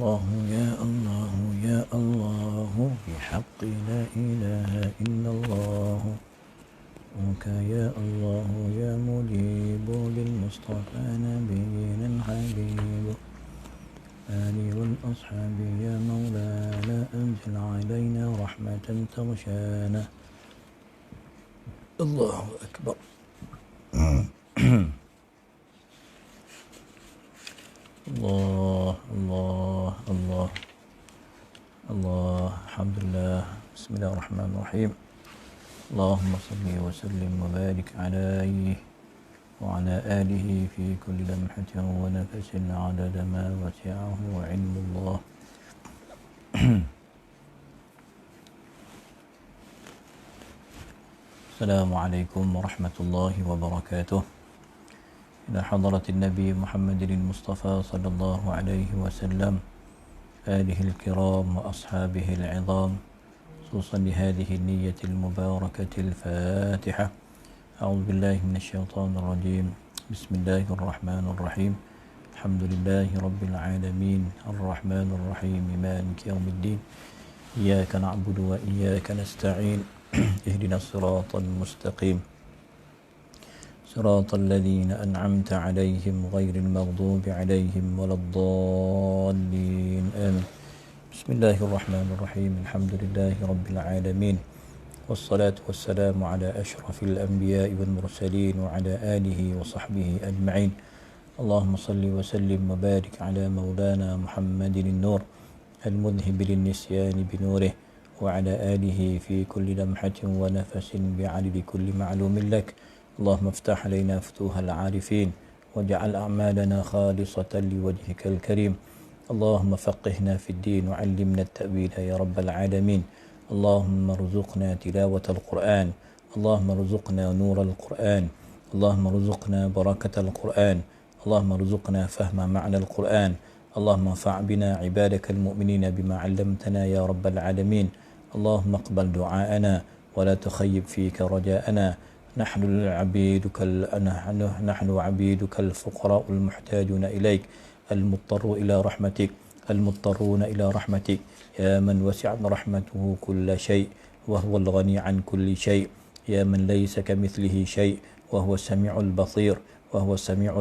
الله يا الله يا الله بحق لا إله إلا الله وك يا الله يا مجيب للمصطفى نبينا حبيب آله والأصحاب يا مولانا أنزل علينا رحمة تغشانا الله أكبر الله الله الله الله الحمد لله بسم الله الرحمن الرحيم اللهم صل وسلم وبارك عليه وعلى آله في كل لمحة ونفس عدد ما وسعه علم الله السلام عليكم ورحمة الله وبركاته إلى حضرة النبي محمد المصطفى صلى الله عليه وسلم آله الكرام وأصحابه العظام خصوصا لهذه النية المباركة الفاتحة أعوذ بالله من الشيطان الرجيم بسم الله الرحمن الرحيم الحمد لله رب العالمين الرحمن الرحيم مالك يوم الدين إياك نعبد وإياك نستعين اهدنا الصراط المستقيم صراط الذين أنعمت عليهم غير المغضوب عليهم ولا الضالين آمين بسم الله الرحمن الرحيم الحمد لله رب العالمين والصلاة والسلام على أشرف الأنبياء والمرسلين وعلى آله وصحبه أجمعين اللهم صل وسلم وبارك على مولانا محمد النور المذهب للنسيان بنوره وعلى آله في كل لمحة ونفس بعدد كل معلوم لك اللهم افتح علينا فتوح العارفين واجعل أعمالنا خالصة لوجهك الكريم اللهم فقهنا في الدين وعلمنا التأويل يا رب العالمين اللهم ارزقنا تلاوة القرآن اللهم ارزقنا نور القرآن اللهم ارزقنا بركة القرآن اللهم ارزقنا فهم معنى القرآن اللهم انفع بنا عبادك المؤمنين بما علمتنا يا رب العالمين اللهم اقبل دعاءنا ولا تخيب فيك رجاءنا نحن عبيدك الفقراء المحتاجون إليك المضطرون إلى رحمتك يا من وسعت رحمته كل شيء وهو الغني عن كل شيء يا من ليس كمثله شيء وهو السميع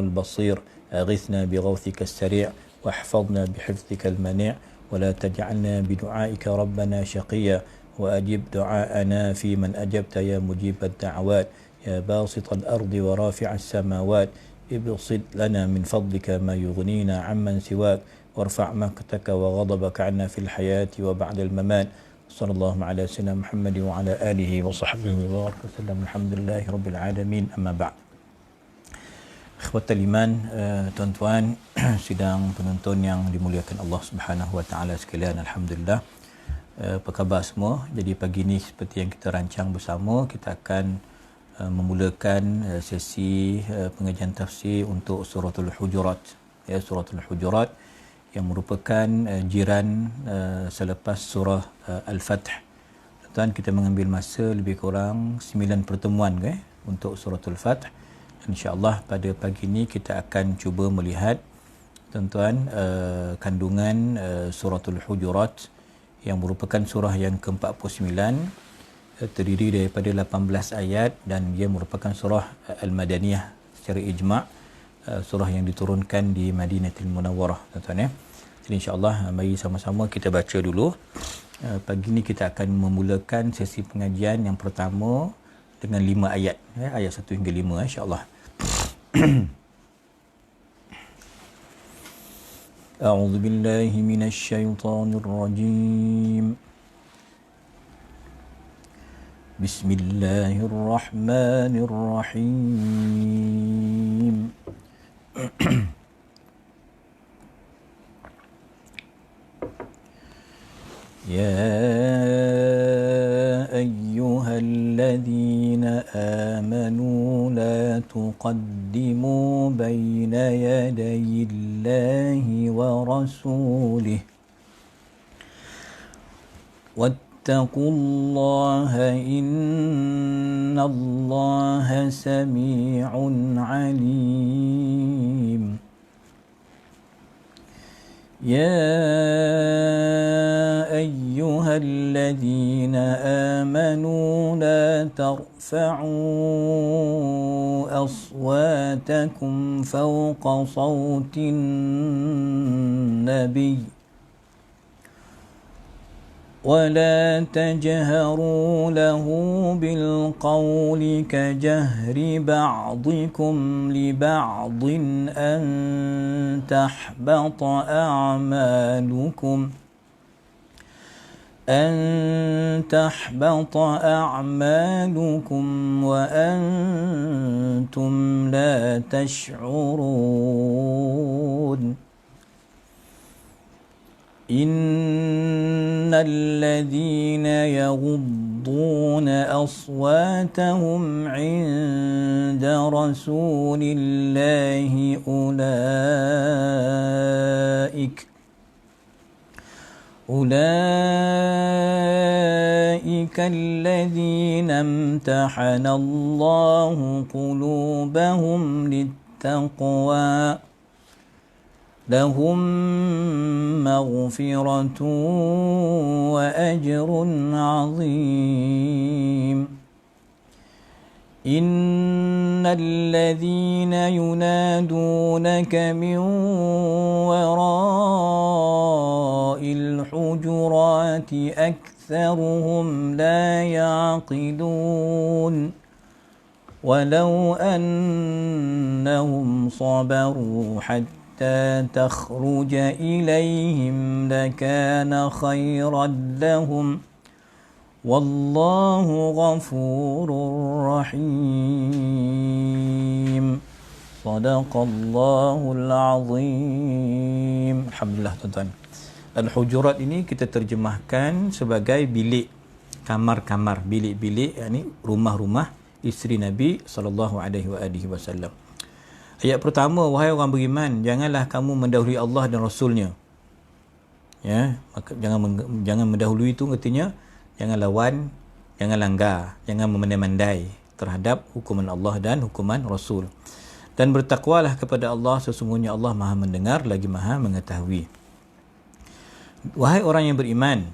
البصير أغثنا بغوثك السريع واحفظنا بحفظك المنيع ولا تجعلنا بدعائك ربنا شقيا وأجب دعاءنا في من أجبت يا مجيب الدعوات يا باسط الأرض ورافع السماوات ابسط لنا من فضلك ما يغنينا عمن سواك وارفع مقتك وغضبك عنا في الحياة وبعد الممات صلى الله على سيدنا محمد وعلى آله وصحبه وسلم الحمد لله رب العالمين أما بعد Ikhwatal iman, tuan-tuan, sidang penonton yang dimuliakan Allah Subhanahu wa taala sekalian, alhamdulillah. Apa khabar semua? Jadi pagi ni seperti yang kita rancang bersama, kita akan memulakan sesi pengajian tafsir untuk suratul Hujurat. Ya, suratul Hujurat yang merupakan jiran selepas surah Al-Fath. Tuan, kita mengambil masa lebih kurang 9 pertemuan untuk suratul Fath. InsyaAllah pada pagi ini kita akan cuba melihat tuan-tuan kandungan suratul Hujurat yang merupakan surah yang ke-49, terdiri daripada 18 ayat dan dia merupakan surah Al-Madaniyah secara ijma', surah yang diturunkan di Madinatul Munawwarah, tuan-tuan ya. Jadi insyaAllah mari sama-sama kita baca dulu. Pagi ini kita akan memulakan sesi pengajian yang pertama dengan 5 ayat, ayat 1 hingga 5 insyaAllah. A'udzu billahi minasy syaithanir rajim. Bismillahirrahmanirrahim. يا أيها الذين آمنوا لا تقدموا بين يدي الله ورسوله واتقوا الله إن الله سميع عليم يا أيها الذين آمنوا لا ترفعوا أصواتكم فوق صوت النبي ولا تجهروا له بالقول كجهر بعضكم لبعض أن تحبط أعمالكم وأنتم لا تشعرون إن الذين يغضون أصواتهم عند رسول الله أولئك الذين امتحن الله قلوبهم للتقوى لهم مغفرة وأجر عظيم إن الذين ينادونك من وراء الحجرات أكثرهم لا يعقلون ولو أنهم صبروا حتى تخرج إليهم لكان خيرا لهم والله غفور رحيم صدق الله العظيم. Alhamdulillah tuan-tuan. Al-Hujurat ini kita terjemahkan sebagai bilik, kamar-kamar, bilik-bilik, yakni rumah-rumah isteri Nabi SAW. Ayat pertama, wahai orang beriman, janganlah kamu mendahului Allah dan Rasulnya. Ya, maka jangan mendahului itu artinya jangan lawan, jangan langgar, jangan memandai-mandai terhadap hukuman Allah dan hukuman Rasul. Dan bertakwalah kepada Allah, sesungguhnya Allah Maha mendengar lagi Maha mengetahui. Wahai orang yang beriman,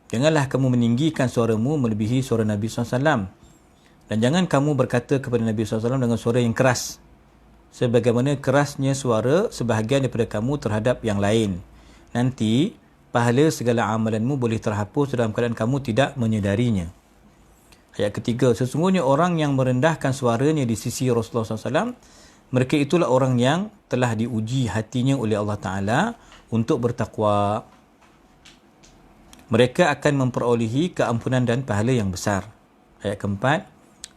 janganlah kamu meninggikan suaramu melebihi suara Nabi SAW. Dan jangan kamu berkata kepada Nabi SAW dengan suara yang keras, sebagaimana kerasnya suara sebahagian daripada kamu terhadap yang lain. Nanti pahala segala amalanmu boleh terhapus dalam keadaan kamu tidak menyedarinya. Ayat ketiga, sesungguhnya orang yang merendahkan suaranya di sisi Rasulullah SAW, mereka itulah orang yang telah diuji hatinya oleh Allah Ta'ala untuk bertakwa. Mereka akan memperolehi keampunan dan pahala yang besar. Ayat keempat,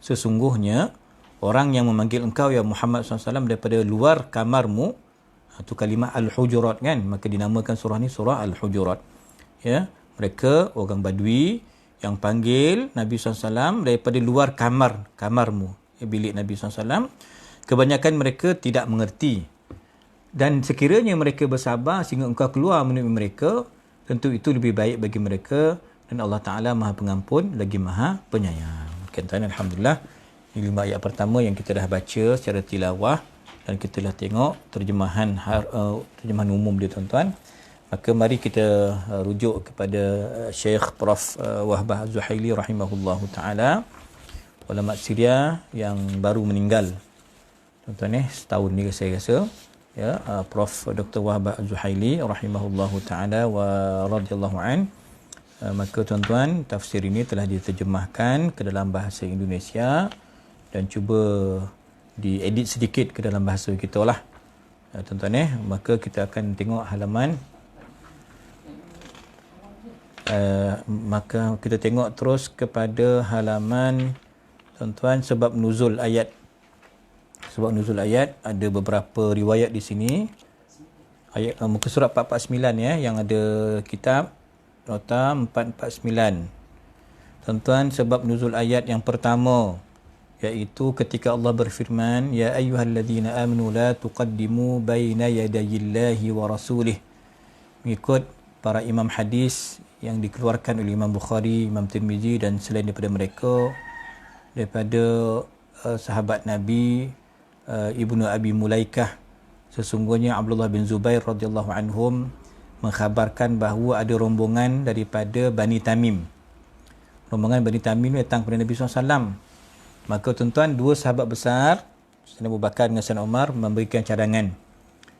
sesungguhnya orang yang memanggil engkau ya Muhammad SAW daripada luar kamarmu, itu kalimah Al-Hujurat kan, maka dinamakan surah ni surah Al-Hujurat. Ya, mereka orang Badui yang panggil Nabi SAW daripada luar kamarmu, bilik Nabi SAW. Kebanyakan mereka tidak mengerti, dan sekiranya mereka bersabar sehingga engkau keluar menemui mereka, tentu itu lebih baik bagi mereka, dan Allah Ta'ala Maha Pengampun lagi Maha Penyayang. Tuan-tuan, Alhamdulillah, ini 5 ayat pertama yang kita dah baca secara tilawah, dan kita dah tengok terjemahan umum dia, tuan-tuan. Maka mari kita rujuk kepada Syekh Prof Wahbah Az-Zuhaili rahimahullahu ta'ala, ulama Syria yang baru meninggal, tuan-tuan, setahun ni saya rasa, ya, Prof Dr. Wahbah Az-Zuhaili rahimahullahu ta'ala wa radhiyallahu an. Maka tuan-tuan, tafsir ini telah diterjemahkan ke dalam bahasa Indonesia dan cuba diedit sedikit ke dalam bahasa kita lah, tuan-tuan. Maka kita akan tengok halaman, maka kita tengok terus kepada halaman, tuan-tuan, sebab nuzul ayat. Sebab nuzul ayat ada beberapa riwayat di sini. Ayat muka surat 449 ya, yang ada kitab nota 449. Tuan-tuan, sebab nuzul ayat yang pertama iaitu ketika Allah berfirman, ya ayyuhalladzina amanu la tuqaddimu baina yadayillahi wa rasulih. Mengikut para imam hadis yang dikeluarkan oleh Imam Bukhari, Imam Tirmizi dan selain daripada mereka, daripada sahabat Nabi Ibnu Abi Mulaikah, sesungguhnya Abdullah bin Zubair radhiyallahu anhum mengkhabarkan bahawa ada rombongan daripada Bani Tamim. Rombongan Bani Tamim datang kepada Nabi SAW. Maka tuan-tuan, dua sahabat besar, Sayyidina Abu Bakar dengan Sayyidina Umar, memberikan cadangan.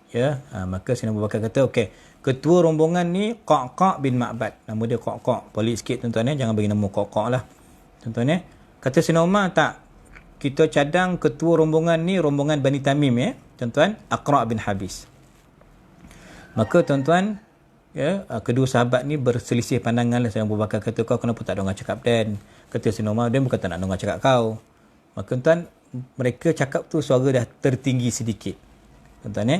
Ya, maka Sayyidina Abu Bakar kata, okey, ketua rombongan ni Qa' bin Ma'bad. Nama dia Qa'. Pelik sikit tuan-tuan jangan bagi nama Qa' lah. Tuan-tuan Kata Sayyidina Umar, tak, kita cadang ketua rombongan ni rombongan Bani Tamim tuan-tuan, Aqra' bin Habis. Maka tuan-tuan, kedua sahabat ni berselisih pandangan lah. Sayyidina Abu Bakar kata, kau kenapa tak dengar cakap Dan? Kata Sayyidina Umar, Dan bukan tak nak dengar cakap kau. Maka tuan, mereka cakap tu suara dah tertinggi sedikit. Tuan-tuan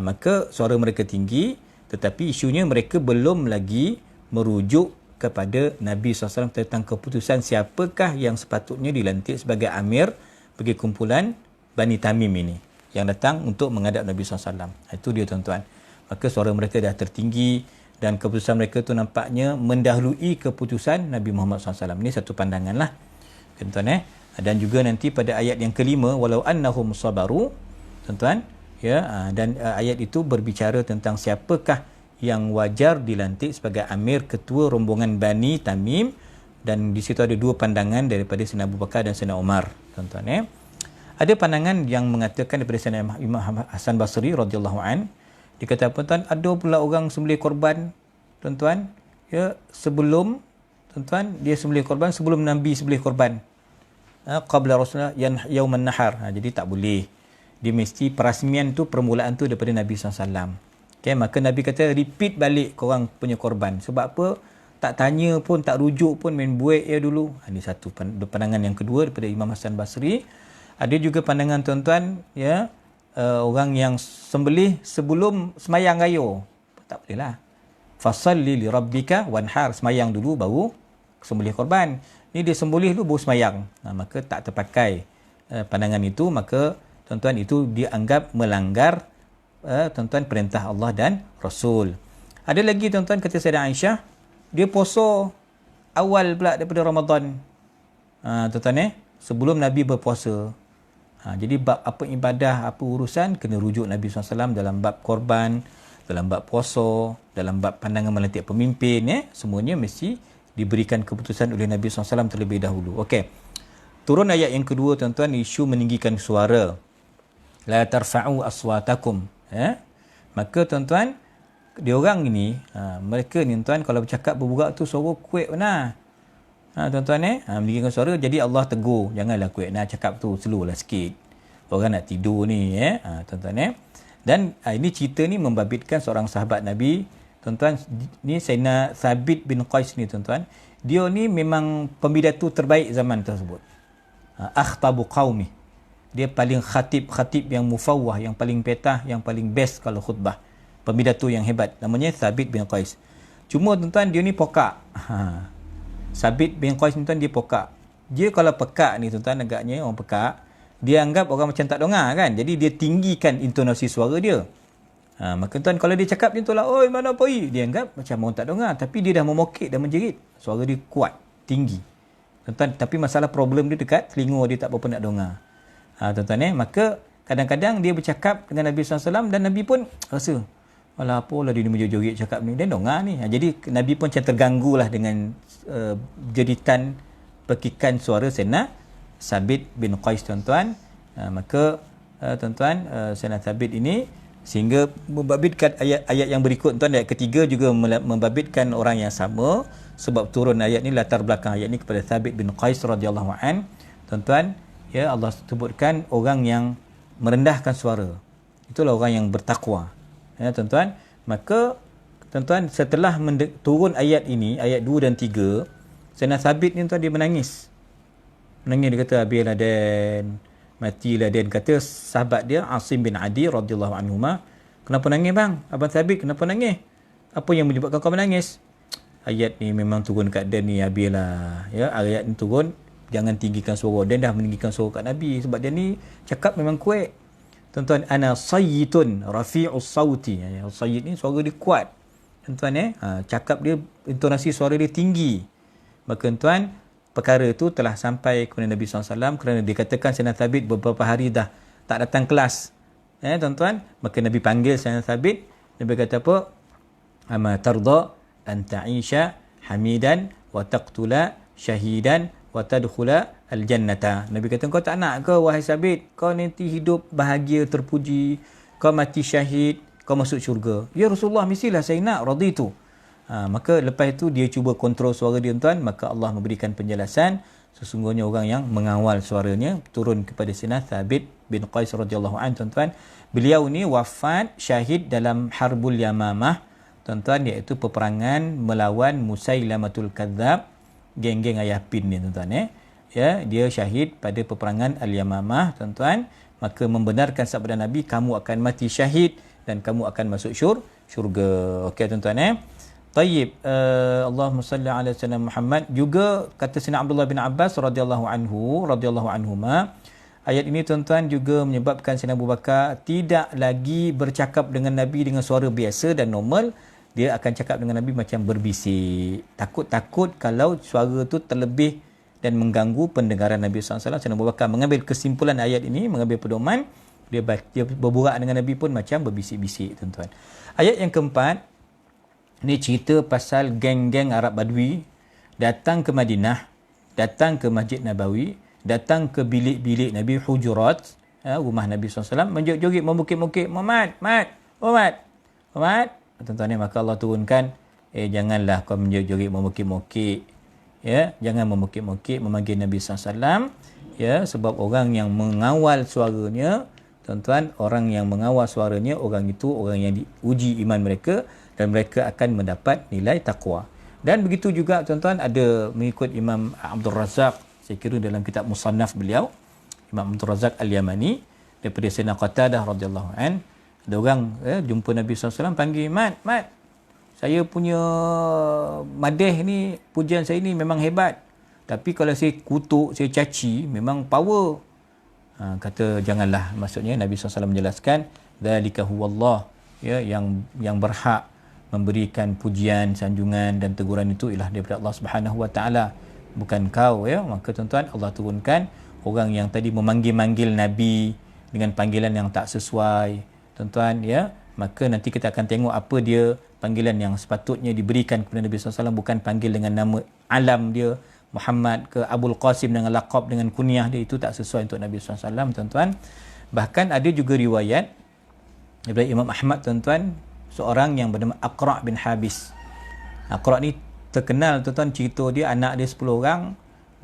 maka suara mereka tinggi, tetapi isunya mereka belum lagi merujuk kepada Nabi SAW tentang keputusan siapakah yang sepatutnya dilantik sebagai amir bagi kumpulan Bani Tamim ini yang datang untuk menghadap Nabi SAW. Itu dia tuan-tuan. Maka suara mereka dah tertinggi dan keputusan mereka tu nampaknya mendahului keputusan Nabi Muhammad SAW. Ini satu pandangan lah. Tuan-tuan Dan juga nanti pada ayat yang kelima, walau annahum sabaru, tuan-tuan, dan ayat itu berbicara tentang siapakah yang wajar dilantik sebagai amir ketua rombongan Bani Tamim, dan di situ ada dua pandangan daripada Sayyidina Abu Bakar dan Sayyidina Umar, tuan-tuan Ada pandangan yang mengatakan daripada Sayyidina Imam Hasan Basri radhiyallahu an, dia kata, tuan-tuan, ada pula orang sembelih korban, tuan-tuan, sebelum, tuan-tuan, dia sembelih korban sebelum Nabi sembelih korban. Qabla Rasulullah yauman nahar. Jadi tak boleh. Dia mesti perasmian tu, permulaan tu daripada Nabi SAW. Okay, maka Nabi kata repeat balik korang punya korban. Sebab apa? Tak tanya pun, tak rujuk pun, main buat dulu. Ini satu pandangan yang kedua daripada Imam Hasan Basri. Ada juga pandangan tuan-tuan, orang yang sembelih sebelum semayang raya. Tak boleh lah. Fasalli li rabbika wanhar. Semayang dulu baru sembelih korban. Ni dia sembelih dulu baru semayang. Maka tak terpakai pandangan itu. Maka tuan-tuan, itu dianggap melanggar tuan-tuan perintah Allah dan Rasul. Ada lagi tuan-tuan, kata Sayyidah Aisyah, dia puasa awal pula daripada Ramadan. Tuan-tuan sebelum Nabi berpuasa. Jadi bab apa ibadah, apa urusan, kena rujuk Nabi SAW dalam bab korban, dalam bab puasa, dalam bab pandangan melantik pemimpin. Semuanya mesti diberikan keputusan oleh Nabi SAW terlebih dahulu. Okey. Turun ayat yang kedua tuan-tuan, isu meninggikan suara. La tarfa'u aswatakum. Maka tuan-tuan, diorang ini, mereka ni tuan, kalau bercakap berburak tu suara kuat benar. Tuan-tuan meninggikan suara, jadi Allah tegur, janganlah kuat nak cakap tu, slow lah sikit. Orang nak tidur ni, tuan-tuan Dan ini cerita ni membabitkan seorang sahabat Nabi, tuan-tuan, ni Sayyidina Thabit bin Qais ni tuan-tuan, dia ni memang pembidato terbaik zaman tersebut. Akhtabu qaumi. Dia paling khatib yang mufawwah, yang paling petah, yang paling best kalau khutbah. Pembidato yang hebat. Namanya Thabit bin Qais. Cuma tuan-tuan, dia ni pokak. Thabit bin Qais ni tuan, dia pokak. Dia kalau pekak ni tuan-tuan, agaknya orang pekak, dia anggap orang macam tak dengar kan. Jadi dia tinggikan intonasi suara dia. Maka tuan, kalau dia cakap dia tolak, oi mana poi, dia anggap macam orang tak dengar, tapi dia dah memokek dan menjerit. Suara dia kuat, tinggi. Tuan-tuan, tapi masalah problem dia dekat telinga dia, tak berapa nak dengar. Tuan-tuan maka kadang-kadang dia bercakap dengan Nabi SAW dan Nabi pun rasa, alah apalah dia ni menjerit cakap ni, dia dengar ni. Jadi Nabi pun macam terganggu lah dengan jeritan pekikan suara Sayyidina Thabit bin Qais tuan-tuan. Maka tuan-tuan, Sayyidina Thabit ini sehingga membabitkan ayat-ayat yang berikut tuan, ayat ketiga juga membabitkan orang yang sama, sebab turun ayat ni, latar belakang ayat ni kepada Thabit bin Qais radhiyallahu an. Tuan-tuan, Allah sebutkan orang yang merendahkan suara, itulah orang yang bertakwa. Tuan-tuan, maka tuan-tuan, setelah turun ayat ini, ayat 2 dan 3, Sayyidina Thabit ni tuan, dia menangis. Dia kata, habislah Dan, matilah Dan. Kata sahabat dia Asim bin Adi radhiyallahu anhuma, kenapa nangis bang? Abang Thabit kenapa nangis? Apa yang menyebabkan kau menangis? Ayat ni memang turun kat Dan ni, habislah. Ayat ni turun, jangan tinggikan suara. Dan dah meninggikan suara kat Nabi, sebab dia ni cakap memang kuat. Tuan-tuan, ana sayyitun rafi'us sauti. Sayyid ni suara dia kuat. Tuan-tuan cakap dia, intonasi suara dia tinggi. Maka tuan, perkara itu telah sampai kepada Nabi SAW, kerana dikatakan Sayyidina Thabit beberapa hari dah tak datang kelas. Tuan-tuan, maka Nabi panggil Sayyidina Thabit. Nabi kata apa? ama tarda an ta'isha hamidan wa taqtula syahidan wa tadkhula al-jannata. Nabi kata, kau tak nak ke wahai Sabit, kau nanti hidup bahagia terpuji, kau mati syahid, kau masuk syurga? Ya Rasulullah, mestilah saya nak, raditu. Maka lepas itu dia cuba kontrol suara dia tuan, maka Allah memberikan penjelasan sesungguhnya orang yang mengawal suaranya turun kepada sini Thabit bin Qais radhiyallahu anhu tuan-tuan. Beliau ni wafat syahid dalam Harbul Yamamah tuan-tuan, iaitu peperangan melawan Musailamatul Kadzab, geng-geng ayah pin ni tuan-tuan ya, dia syahid pada peperangan Al-Yamamah tuan-tuan. Maka membenarkan sabda Nabi, kamu akan mati syahid dan kamu akan masuk syurga. Okey tuan-tuan Tayyib, Allahumma salli ala sayyidina Muhammad. Juga kata Sayyidina Abdullah bin Abbas radhiyallahu anhuma, ayat ini tuan-tuan juga menyebabkan Sayyidina Abu Bakar tidak lagi bercakap dengan Nabi dengan suara biasa dan normal. Dia akan cakap dengan Nabi macam berbisik. Takut kalau suara tu terlebih dan mengganggu pendengaran Nabi SAW. Sayyidina Abu Bakar mengambil kesimpulan ayat ini, mengambil pedoman, dia berburak dengan Nabi pun macam berbisik-bisik tuan-tuan. Ayat yang keempat, ini cerita pasal geng-geng Arab Badui datang ke Madinah, datang ke Masjid Nabawi, datang ke bilik-bilik Nabi, hujurat, rumah Nabi SAW, menjoget-joget, memukik-mukik, Muhammad. Tuan-tuan maka Allah turunkan, janganlah kau menjoget-joget, memukik-mukik. Ya, jangan memukik-mukik, memanggil Nabi SAW. Ya, sebab orang yang mengawal suaranya, tuan-tuan, orang yang mengawal suaranya, orang itu orang yang diuji iman mereka dan mereka akan mendapat nilai taqwa. Dan begitu juga tuan-tuan, ada mengikut Imam Abdul Razak, saya kira dalam kitab Musannaf beliau, Imam Abdul Razak Al-Yamani, daripada Sayyidina Qatadah radhiyallahu an, ada orang jumpa Nabi SAW, panggil, Mat, saya punya madih ni, pujian saya ni memang hebat, tapi kalau saya kutuk, saya caci, memang power. Kata janganlah, maksudnya Nabi SAW menjelaskan, dzalika huwallah, ya, yang berhak memberikan pujian, sanjungan dan teguran itu ialah daripada Allah Subhanahu Wa Taala, bukan kau ya. Maka tuan-tuan, Allah turunkan orang yang tadi memanggil-manggil Nabi dengan panggilan yang tak sesuai tuan-tuan ya, maka nanti kita akan tengok apa dia panggilan yang sepatutnya diberikan kepada Nabi SAW, bukan panggil dengan nama alam dia Muhammad ke Abul Qasim dengan laqab dengan kunyah dia, itu tak sesuai untuk Nabi SAW tuan-tuan. Bahkan ada juga riwayat daripada Imam Ahmad tuan-tuan, seorang yang bernama Aqra' bin Habis. Aqra' ni terkenal tuan-tuan, cerita dia anak dia 10 orang,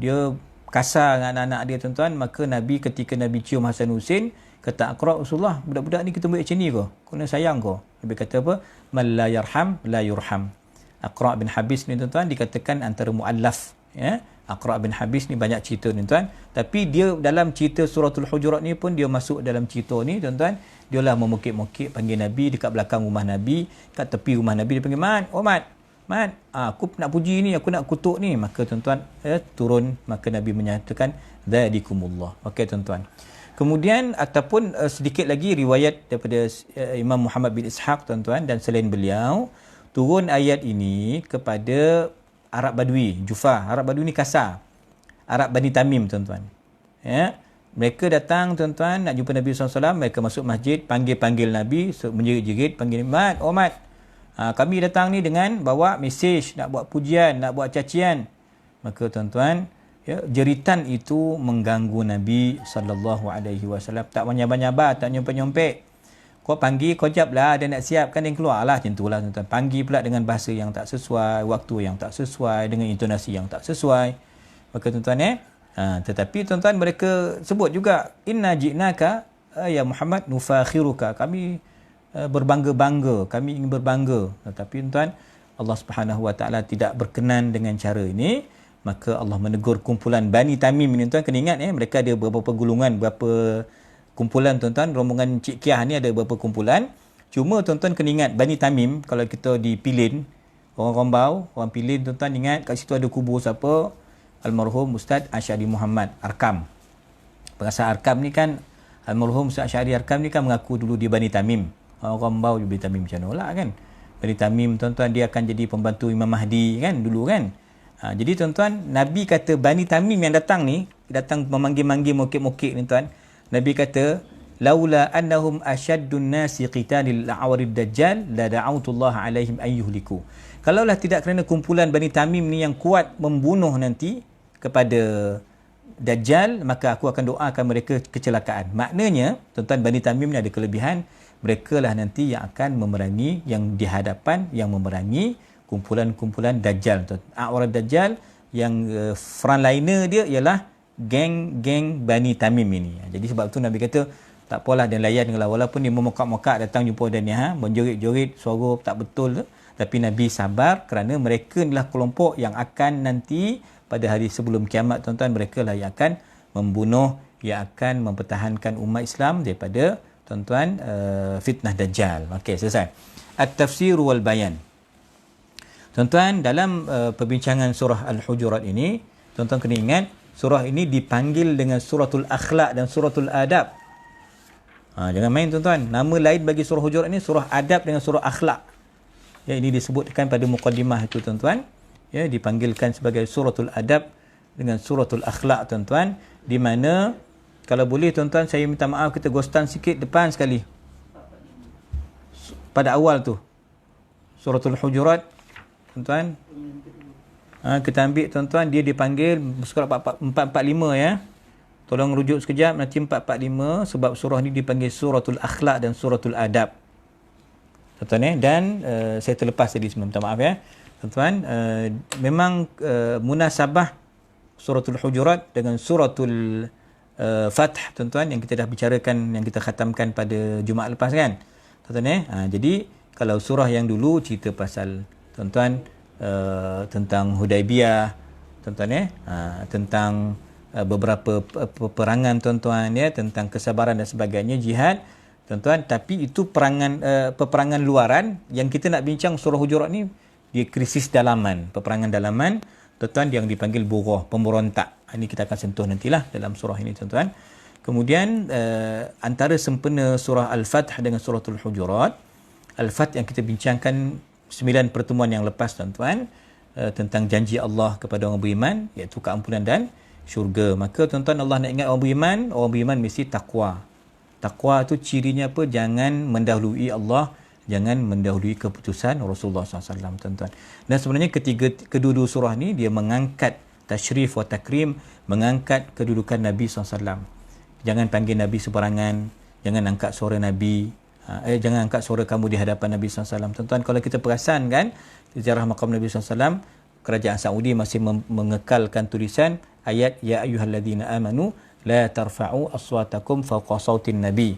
dia kasar dengan anak-anak dia tuan-tuan. Maka Nabi, ketika Nabi cium Hasan Husin, kata Aqra', Rasulullah, budak-budak ni kita buat macam ni ke? Kena sayang ke? Nabi kata apa? Man la yarham la yurham. Aqra' bin Habis ni tuan-tuan dikatakan antara muallaf ya. Aqra' bin Habis ni banyak cerita ni tuan, tapi dia dalam cerita suratul Hujurat ni pun dia masuk dalam cerita ni tuan-tuan. Dia lah memukik-mukik panggil Nabi dekat belakang rumah Nabi, kat tepi rumah Nabi, dia panggil, Mat, aku nak puji ni, aku nak kutuk ni. Maka tuan-tuan turun, maka Nabi menyatakan dzalikumullah. Okey tuan-tuan. Kemudian ataupun sedikit lagi riwayat daripada Imam Muhammad bin Ishaq tuan-tuan, dan selain beliau, turun ayat ini kepada Arab Badui, Jufah. Arab Badui ni kasar. Arab Bani Tamim tuan-tuan. Ya. Mereka datang tuan-tuan nak jumpa Nabi SAW, mereka masuk masjid, panggil-panggil Nabi, menjerit-jerit, panggil, Mat. Kami datang ni dengan bawa mesej, nak buat pujian, nak buat cacian. Maka tuan-tuan, ya, jeritan itu mengganggu Nabi SAW. Tak menyabar-nyabar, tak nyompek-nyompek. Kau panggil, kau jawablah, dia nak siap kan, dia keluarlah. Macam itulah tuan-tuan. Panggil pula dengan bahasa yang tak sesuai, waktu yang tak sesuai, dengan intonasi yang tak sesuai. Maka tuan-tuan tetapi tuan-tuan, mereka sebut juga, inna ji'naka ya Muhammad nufakhiruka, kami berbangga-bangga, kami ingin berbangga. Tetapi tuan-tuan, Allah Subhanahu Wa Taala tidak berkenan dengan cara ini. Maka Allah menegur kumpulan Bani Tamim ini tuan. Kena ingat mereka ada beberapa gulungan, beberapa kumpulan tuan-tuan. Rombongan Cik Kiah ni ada beberapa kumpulan. Cuma tuan-tuan kena ingat, Bani Tamim, kalau kita di Pilin, orang Rombau, orang Pilin tuan-tuan, ingat kat situ ada kubur siapa? Almarhum Ustaz Asy'ari Muhammad Arkam. Pengasas Arkam ni kan, Almarhum Ustaz Asy'ari Arkam ni kan mengaku dulu dia Bani Tamim. Orang Rombau dia Bani Tamim macam mana lah kan. Bani Tamim tuan-tuan, dia akan jadi pembantu Imam Mahdi kan dulu kan. Jadi tuan-tuan, Nabi kata Bani Tamim yang datang ni, datang memanggil-manggil, mokek-mokek ni tuan. Nabi kata, laula annahum asyaddun nasi qitalil a'warid dajjal la da'autullah alaihim ayyuhliku. Kalaulah tidak kerana kumpulan Bani Tamim ni yang kuat membunuh nanti kepada Dajjal, maka aku akan doakan mereka kecelakaan. Maknanya, tuan-tuan, Bani Tamim ni ada kelebihan. Mereka lah nanti yang akan memerangi, yang di hadapan, yang memerangi kumpulan-kumpulan Dajjal. A'warad Dajjal, yang frontliner dia ialah geng-geng Bani Tamim ini. Jadi sebab tu Nabi kata, tak apalah dan layan lah. Walaupun dia memokak-mokak datang jumpa dan menjerit-jerit, suara tak betul tu. Tapi Nabi sabar kerana mereka inilah kelompok yang akan nanti pada hari sebelum kiamat, tuan-tuan, mereka lah yang akan membunuh, yang akan mempertahankan umat Islam daripada, tuan-tuan, fitnah Dajjal. Okey, selesai. At-tafsir wal bayan. Tuan-tuan, dalam perbincangan surah Al-Hujurat ini, tuan-tuan kena ingat, surah ini dipanggil dengan suratul akhlak dan suratul adab. Jangan main, tuan-tuan. Nama lain bagi surah Hujurat ini, surah adab dengan surah akhlak. Ya, ini disebutkan pada muqaddimah itu, tuan-tuan. Ya, dipanggilkan sebagai suratul adab dengan suratul akhlak, tuan-tuan, di mana kalau boleh, tuan-tuan, saya minta maaf kita ghostan sikit depan sekali pada awal tu suratul Hujurat, tuan-tuan. Kita ambil, tuan-tuan, dia dipanggil surah 445 ya. Tolong rujuk sekejap nanti 445 sebab surah ni dipanggil suratul akhlak dan suratul adab, tuan-tuan. Dan saya terlepas tadi, minta maaf ya, tuan-tuan. Memang munasabah suratul Hujurat dengan suratul Fath, tuan-tuan, yang kita dah bicarakan, yang kita khatamkan pada Jumaat lepas kan, tuan-tuan. Jadi kalau surah yang dulu cerita pasal, tuan-tuan, tentang Hudaibiyah, tuan-tuan, tentang beberapa peperangan, tuan-tuan, ya, tentang kesabaran dan sebagainya, jihad, tuan-tuan. Tapi itu peperangan luaran. Yang kita nak bincang surah Hujurat ni, dia krisis dalaman, peperangan dalaman, tuan-tuan, yang dipanggil bughah, pemberontak. Ini kita akan sentuh nantilah dalam surah ini, tuan-tuan. Kemudian antara sempena surah Al-Fath dengan suratul Hujurat, Al-Fath yang kita bincangkan 9 pertemuan yang lepas, tuan-tuan, tentang janji Allah kepada orang beriman, iaitu keampunan dan syurga. Maka, tuan-tuan, Allah nak ingat orang beriman mesti takwa. Takwa tu cirinya apa? Jangan mendahului Allah, jangan mendahului keputusan Rasulullah SAW, tuan-tuan. Dan sebenarnya kedua-dua surah ni dia mengangkat tashrif wa takrim, mengangkat kedudukan Nabi SAW. Jangan panggil Nabi sebarangan, jangan angkat suara Nabi, jangan angkat suara kamu di hadapan Nabi SAW. Tuan-tuan, kalau kita perasan kan, sejarah maqam Nabi SAW, kerajaan Saudi masih mengekalkan tulisan ayat ya ayyuhalladzina amanu la tarfa'u aswatakum fawqa sautin nabi.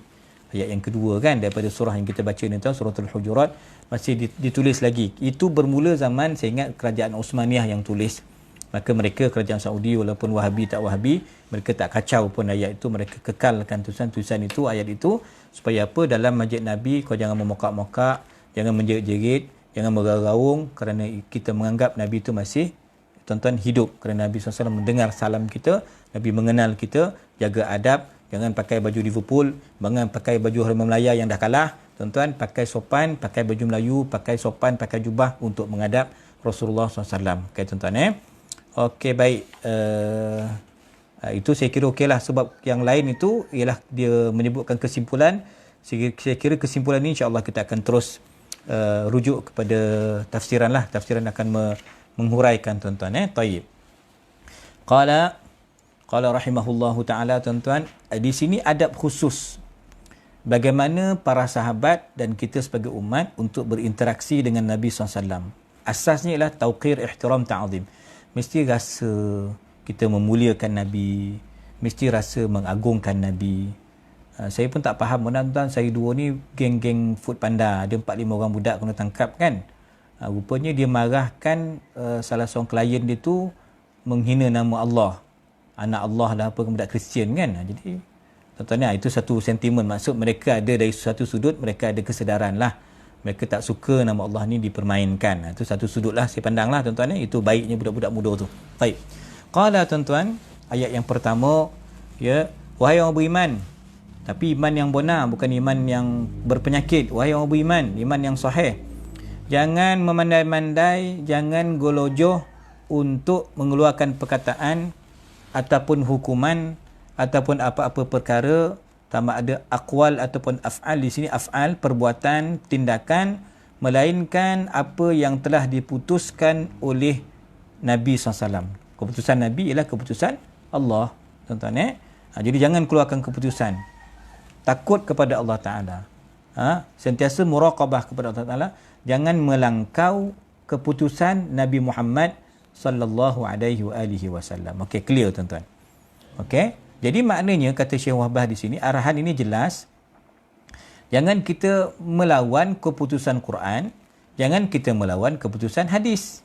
Ayat yang kedua kan daripada surah yang kita baca ni, suratul Hujurat, masih ditulis lagi. Itu bermula zaman, saya ingat, kerajaan Osmaniyah yang tulis. Maka mereka, kerajaan Saudi, walaupun Wahabi tak Wahabi, mereka tak kacau pun ayat itu. Mereka kekalkan tulisan itu, ayat itu, supaya apa? Dalam masjid Nabi kau jangan memokak-mokak, jangan menjerit-jerit, jangan bergaung, kerana kita menganggap Nabi itu masih, tuan-tuan, hidup. Kerana Nabi SAW mendengar salam kita, Nabi mengenal kita, jaga adab. Jangan pakai baju Liverpool, jangan pakai baju Harimau Melaya yang dah kalah, tuan-tuan. Pakai sopan, pakai baju Melayu, pakai sopan, pakai jubah untuk menghadap Rasulullah SAW. Okey, tuan-tuan. Okey, baik. Itu saya kira okey lah. Sebab yang lain itu ialah dia menyebutkan kesimpulan. Saya kira kesimpulan ni insya-Allah kita akan terus rujuk kepada tafsiran lah. Tafsiran akan menghuraikan, tuan-tuan. Taib. Qala rahimahullahu ta'ala, tuan-tuan, di sini adab khusus bagaimana para sahabat dan kita sebagai umat untuk berinteraksi dengan Nabi SAW. Asasnya ialah tauqir, ihtiram, ta'zim. Mesti rasa kita memuliakan Nabi, mesti rasa mengagungkan Nabi. Saya pun tak faham, tuan-tuan, saya dua ni geng-geng food panda, ada 4-5 orang budak kena tangkap kan. Rupanya dia marahkan salah seorang klien dia tu menghina nama Allah, anak Allah lah, apa, budak Kristian kan. Jadi, tuan-tuan, itu satu sentimen. Maksud mereka ada dari satu sudut, mereka ada kesedaran lah. Mereka tak suka nama Allah ni dipermainkan. Itu satu sudut lah, saya pandang lah, tuan-tuan. Itu baiknya budak-budak muda tu. Baik. Qala, tuan-tuan, ayat yang pertama, ya, wahai orang beriman. Tapi iman yang benar, bukan iman yang berpenyakit. Wahai orang beriman, iman yang sahih. Jangan memandai-mandai, jangan golojoh untuk mengeluarkan perkataan ataupun hukuman ataupun apa-apa perkara Sama ada aqwal ataupun af'al. Di sini af'al, perbuatan, tindakan, melainkan apa yang telah diputuskan oleh Nabi SAW. Keputusan Nabi ialah keputusan Allah, tuan-tuan. Jadi jangan keluarkan keputusan. Takut kepada Allah Ta'ala. Sentiasa muraqabah kepada Allah Ta'ala. Jangan melangkau keputusan Nabi Muhammad sallallahu alaihi wasallam. Okey, clear tuan-tuan. Okey. Jadi maknanya kata Syekh Wahbah di sini, arahan ini jelas. Jangan kita melawan keputusan Quran, jangan kita melawan keputusan hadis.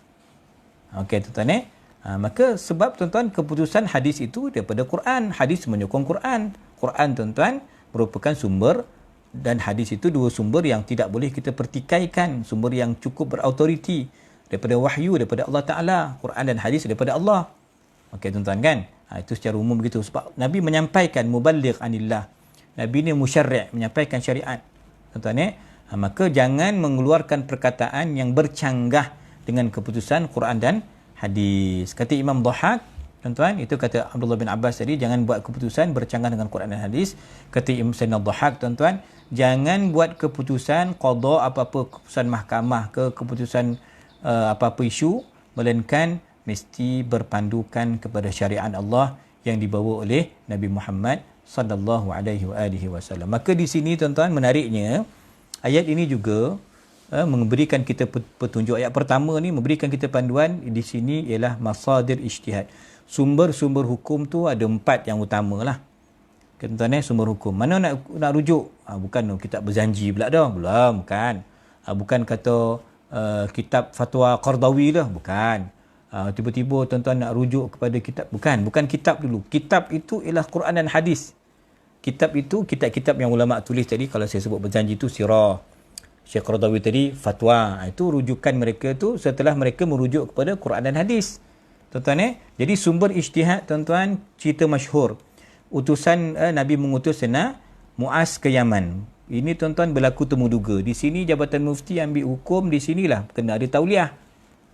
Okey tuan-tuan. Maka sebab tuan-tuan keputusan hadis itu daripada Quran, hadis menyokong Quran. Quran tuan-tuan merupakan sumber dan hadis itu dua sumber yang tidak boleh kita pertikaikan, sumber yang cukup berautoriti daripada wahyu daripada Allah Ta'ala. Quran dan hadis daripada Allah. Okey tuan-tuan kan? Itu secara umum begitu. Sebab Nabi menyampaikan muballigh anillah. Nabi ni musyarri', menyampaikan syariat. Tuan-tuan maka jangan mengeluarkan perkataan yang bercanggah dengan keputusan Quran dan hadis. Kata Imam Dhahak, tuan-tuan, itu kata Abdullah bin Abbas tadi, jangan buat keputusan bercanggah dengan Quran dan hadis. Kata Imam Sayyidina Dhahak, tuan-tuan, jangan buat keputusan qada, apa-apa keputusan mahkamah ke keputusan apa-apa isu, melainkan mesti berpandukan kepada syariat Allah yang dibawa oleh Nabi Muhammad sallallahu alaihi wasallam. Maka di sini tuan-tuan, menariknya ayat ini juga memberikan kita petunjuk. Ayat pertama ni memberikan kita panduan. Di sini ialah masadir ijtihad. Sumber-sumber hukum tu ada 4 yang utamalah. Tuan-tuan sumber hukum. Mana nak rujuk? Bukan kitab berjanji pula dah. Belum, bukan. Bukan kata kitab fatwa Qardawi dah, bukan. Tiba-tiba tuan-tuan nak rujuk kepada kitab, bukan kitab dulu. Kitab itu ialah Quran dan hadis. Kitab itu kitab-kitab yang ulama tulis tadi. Kalau saya sebut berjanji itu sirah, Syekh Qardawi tadi fatwa. Itu rujukan mereka tu setelah mereka merujuk kepada Quran dan hadis. Tuan-tuan jadi sumber ijtihad tuan-tuan, cerita masyhur utusan Nabi mengutus Sayyidina Muaz ke Yaman. Ini tuan-tuan berlaku temu duga. Di sini Jabatan Mufti ambil hukum, di sinilah kena ada tauliah.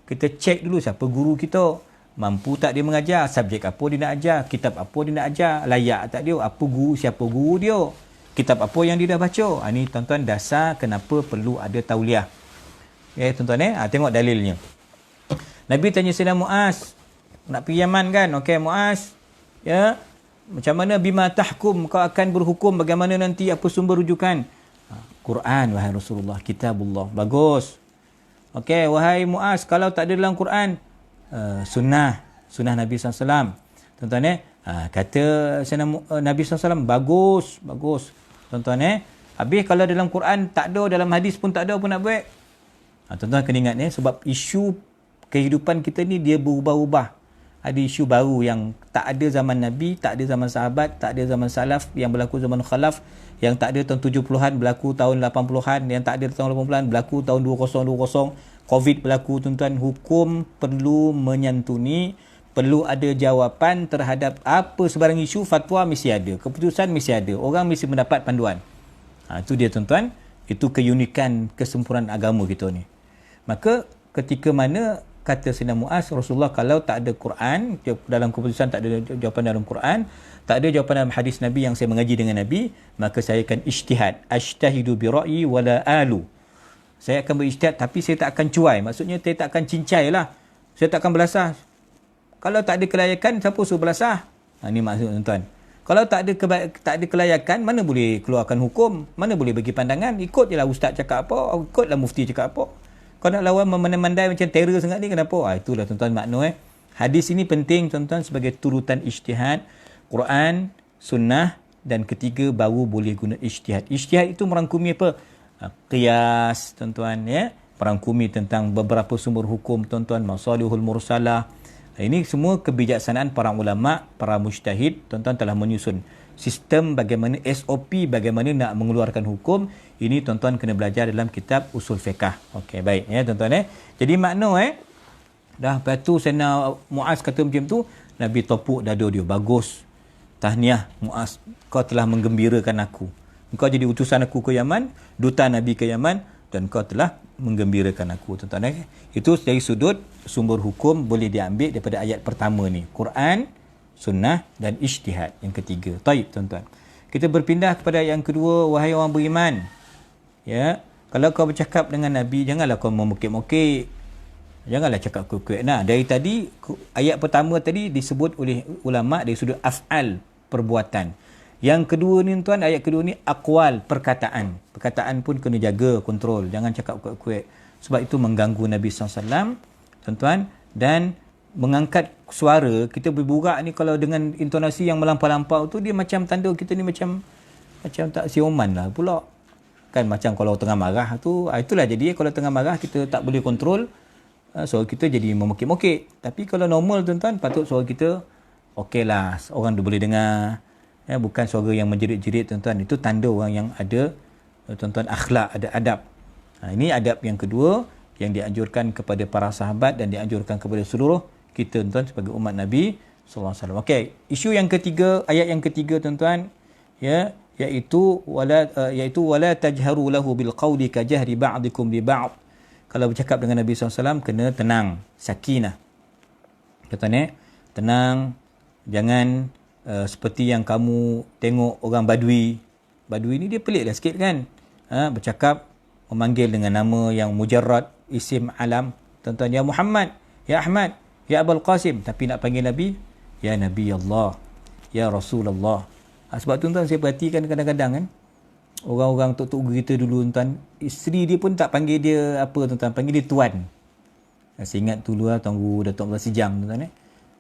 Kita cek dulu siapa guru kita. Mampu tak dia mengajar? Subjek apa dia nak ajar? Kitab apa dia nak ajar? Layak tak dia? Apa guru? Siapa guru dia? Kitab apa yang dia dah baca? Ini tuan-tuan dasar kenapa perlu ada tauliah. Okay, tuan-tuan tengok dalilnya. Nabi tanya Sayyidina Muaz, nak pergi Yaman kan? Okey Muaz, ya, macam mana bima tahkum, kau akan berhukum bagaimana nanti, apa sumber rujukan? Quran wahai Rasulullah, kitabullah. Bagus. Okey, wahai Muaz, kalau tak ada dalam Quran, sunnah Nabi SAW. Tuan-tuan kata Nabi SAW, bagus. Tuan-tuan habis kalau dalam Quran tak ada, dalam hadis pun tak ada, apa nak buat? Tuan-tuan kena ingat sebab isu kehidupan kita ni dia berubah-ubah. Ada isu baru yang tak ada zaman Nabi, tak ada zaman sahabat, tak ada zaman salaf, yang berlaku zaman khalaf, yang tak ada tahun 70-an berlaku tahun 80-an, yang tak ada tahun 80-an berlaku tahun 2020. Covid berlaku tuan-tuan. Hukum perlu menyantuni, perlu ada jawapan terhadap apa sebarang isu. Fatwa mesti ada, keputusan mesti ada, orang mesti mendapat panduan. Itu dia tuan-tuan, itu keunikan kesempurnaan agama kita ni. Maka ketika mana kata Sayyidina Muaz, Rasulullah kalau tak ada Quran, dalam keputusan tak ada jawapan dalam Quran, tak ada jawapan dalam hadis Nabi yang saya mengaji dengan Nabi, maka saya akan ijtihad. Ajtahidu bi ra'yi wala alu. Saya akan berijtihad tapi saya tak akan cuai. Maksudnya saya tak akan cincai lah. Saya tak akan belasah. Kalau tak ada kelayakan, siapa suruh belasah? Ini maksud tuan-tuan. Kalau tak ada kelayakan, mana boleh keluarkan hukum? Mana boleh bagi pandangan? Ikut je lah ustaz cakap apa, ikutlah mufti cakap apa. Kau nak lawan memandai macam terror sangat ni, kenapa? Itulah tuan-tuan makna. Hadis ini penting tuan-tuan sebagai turutan ijtihad. Quran, sunnah, dan ketiga baru boleh guna ijtihad. Ijtihad itu merangkumi apa? Qiyas tuan-tuan merangkumi tentang beberapa sumber hukum tuan-tuan, masalihul mursalah. Ini semua kebijaksanaan para ulama, para mujtahid tuan-tuan telah menyusun sistem bagaimana SOP, bagaimana nak mengeluarkan hukum. Ini tuan-tuan kena belajar dalam kitab usul fiqh. Okey, baik tuan-tuan Jadi makna dah batu Sayyidina Muaz kata macam tu, Nabi topuk dada dia. Bagus. Tahniah Muaz, kau telah menggembirakan aku. Kau jadi utusan aku ke Yaman, duta Nabi ke Yaman, dan kau telah menggembirakan aku. Tuan-tuan itu dari sudut sumber hukum boleh diambil daripada ayat pertama ni. Quran, sunnah dan ijtihad yang ketiga. Taib tuan-tuan. Kita berpindah kepada yang kedua, wahai orang beriman. Ya, kalau kau bercakap dengan Nabi, janganlah kau memukik-mukik. Janganlah cakap kuat-kuat. Nah, dari tadi ayat pertama tadi disebut oleh ulama dari sudut af'al, perbuatan. Yang kedua ni tuan, ayat kedua ni aqwal, perkataan. Perkataan pun kena jaga, kontrol. Jangan cakap kuat-kuat. Sebab itu mengganggu Nabi SAW, tuan-tuan, dan mengangkat suara. Kita berburak ni kalau dengan intonasi yang melampau-lampau tu, dia macam tanda kita ni macam tak siuman lah pula. Kan macam kalau tengah marah tu, itulah jadi kalau tengah marah kita tak boleh kontrol, suara kita jadi memukik-mukik. Tapi kalau normal tuan-tuan, patut suara kita okey lah, orang boleh dengar. Ya, bukan suara yang menjerit-jerit tuan-tuan. Itu tanda orang yang ada tuan-tuan akhlak, ada adab. Ini adab yang kedua yang dianjurkan kepada para sahabat dan dianjurkan kepada seluruh kita tuan-tuan sebagai umat Nabi sallallahu alaihi wasallam. Okey, isu yang ketiga, ayat yang ketiga tuan-tuan, ya, iaitu wala tajharu lahu bil qawli ka jahri ba'dikum li ba'd. Kalau bercakap dengan Nabi sallallahu alaihi wasallam kena tenang, sakinah. Tuan-tuan, tenang, jangan seperti yang kamu tengok orang Badui. Badui ni dia peliklah sikit kan. Bercakap memanggil dengan nama yang mujarrad, isim alam. Tuan-tuan, ya Muhammad, ya Ahmad, ya Abul Qasim, tapi nak panggil Nabi, ya Nabi Allah, ya Rasulullah. Sebab tu tuan, saya perhatikan kadang-kadang kan, orang-orang tok-tok kita dulu tuan, isteri dia pun tak panggil dia apa tuan, panggil dia tuan. Saya ingat dulu lah Tuan Datuk Abdullah Sijang tuan,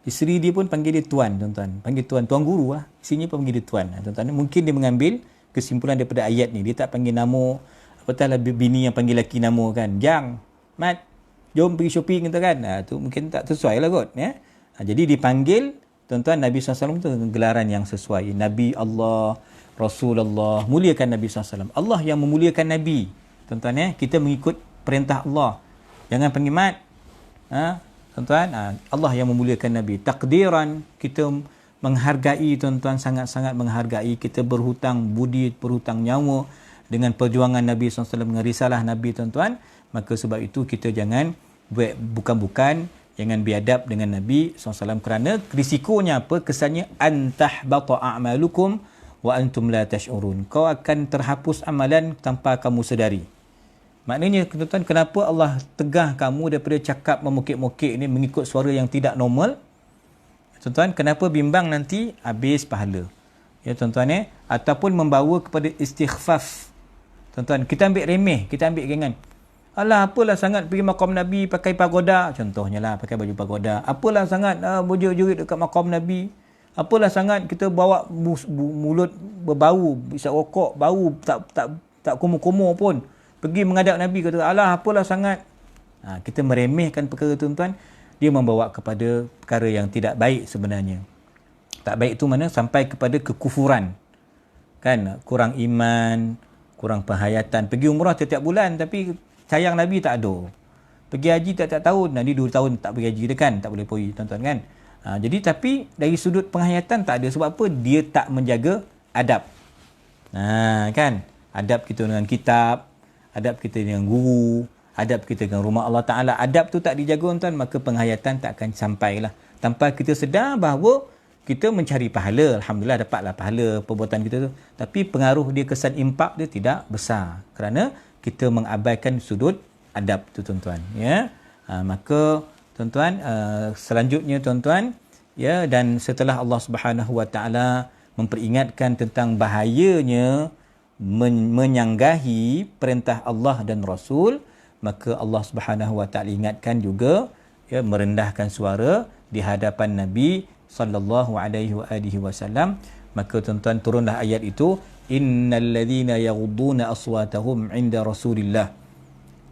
isteri dia pun panggil dia tuan tuan, panggil tuan guru lah, isterinya pun panggil dia tuan tuan. Mungkin dia mengambil kesimpulan daripada ayat ni, dia tak panggil nama, apatahlah bini yang panggil lelaki nama kan, Jang, Mat, jom pergi shopping gitu kan. Tu mungkin tak sesuai lah kot. Ya? Jadi dipanggil, tuan-tuan, Nabi SAW tu gelaran yang sesuai. Nabi Allah, Rasulullah, muliakan Nabi SAW. Allah yang memuliakan Nabi. Tuan-tuan, ya? Kita mengikut perintah Allah. Jangan panggil Mat. Tuan-tuan, Allah yang memuliakan Nabi. Takdiran, kita menghargai tuan-tuan, sangat-sangat menghargai. Kita berhutang budi, berhutang nyawa dengan perjuangan Nabi SAW, dengan risalah Nabi tuan-tuan. Maka sebab itu kita jangan buat bukan-bukan, jangan biadab dengan Nabi SAW, kerana risikonya apa? Kesannya antahbata a'malukum wa antum la tash'urun. Kau akan terhapus amalan tanpa kamu sedari. Maknanya tuan-tuan, kenapa Allah tegah kamu daripada cakap memukik-mukik ni, mengikut suara yang tidak normal? Tuan-tuan, kenapa bimbang nanti habis pahala? Ya tuan-tuan, ataupun membawa kepada istighfaf. Tuan-tuan, kita ambil remeh, kita ambil ringan. Alah, apalah sangat pergi makam Nabi pakai pagoda. Contohnya lah, pakai baju pagoda. Apalah sangat berjerit dekat makam Nabi. Apalah sangat kita bawa mulut berbau, isap rokok, bau tak kumur-kumur pun. Pergi menghadap Nabi, kata, alah, apalah sangat. Kita meremehkan perkara tuan-tuan. Dia membawa kepada perkara yang tidak baik sebenarnya. Tak baik tu mana? Sampai kepada kekufuran. Kan? Kurang iman, kurang penghayatan. Pergi umrah tiap-tiap bulan tapi sayang Nabi tak ada. Pergi haji tak tahun. Nabi 2 tahun tak pergi haji dia kan. Tak boleh pergi tuan-tuan kan. Jadi tapi dari sudut penghayatan tak ada. Sebab apa? Dia tak menjaga adab. Kan? Adab kita dengan kitab. Adab kita dengan guru. Adab kita dengan rumah Allah Ta'ala. Adab tu tak dijaga tuan-tuan. Maka penghayatan tak akan sampailah. Tanpa kita sedar bahawa kita mencari pahala. Alhamdulillah dapatlah pahala perbuatan kita tu. Tapi pengaruh dia, kesan impak dia tidak besar. Kerana kita mengabaikan sudut adab tu tuan-tuan, ya. Maka tuan-tuan, selanjutnya tuan-tuan, ya, dan setelah Allah Subhanahu Wa Taala memperingatkan tentang bahayanya menyanggahi perintah Allah dan Rasul, maka Allah Subhanahu Wa Taala ingatkan juga, ya, merendahkan suara di hadapan Nabi sallallahu alaihi wasallam. Maka tuan-tuan, turunlah ayat itu, innal ladzina yaghudduna aswatahum 'inda Rasulillah.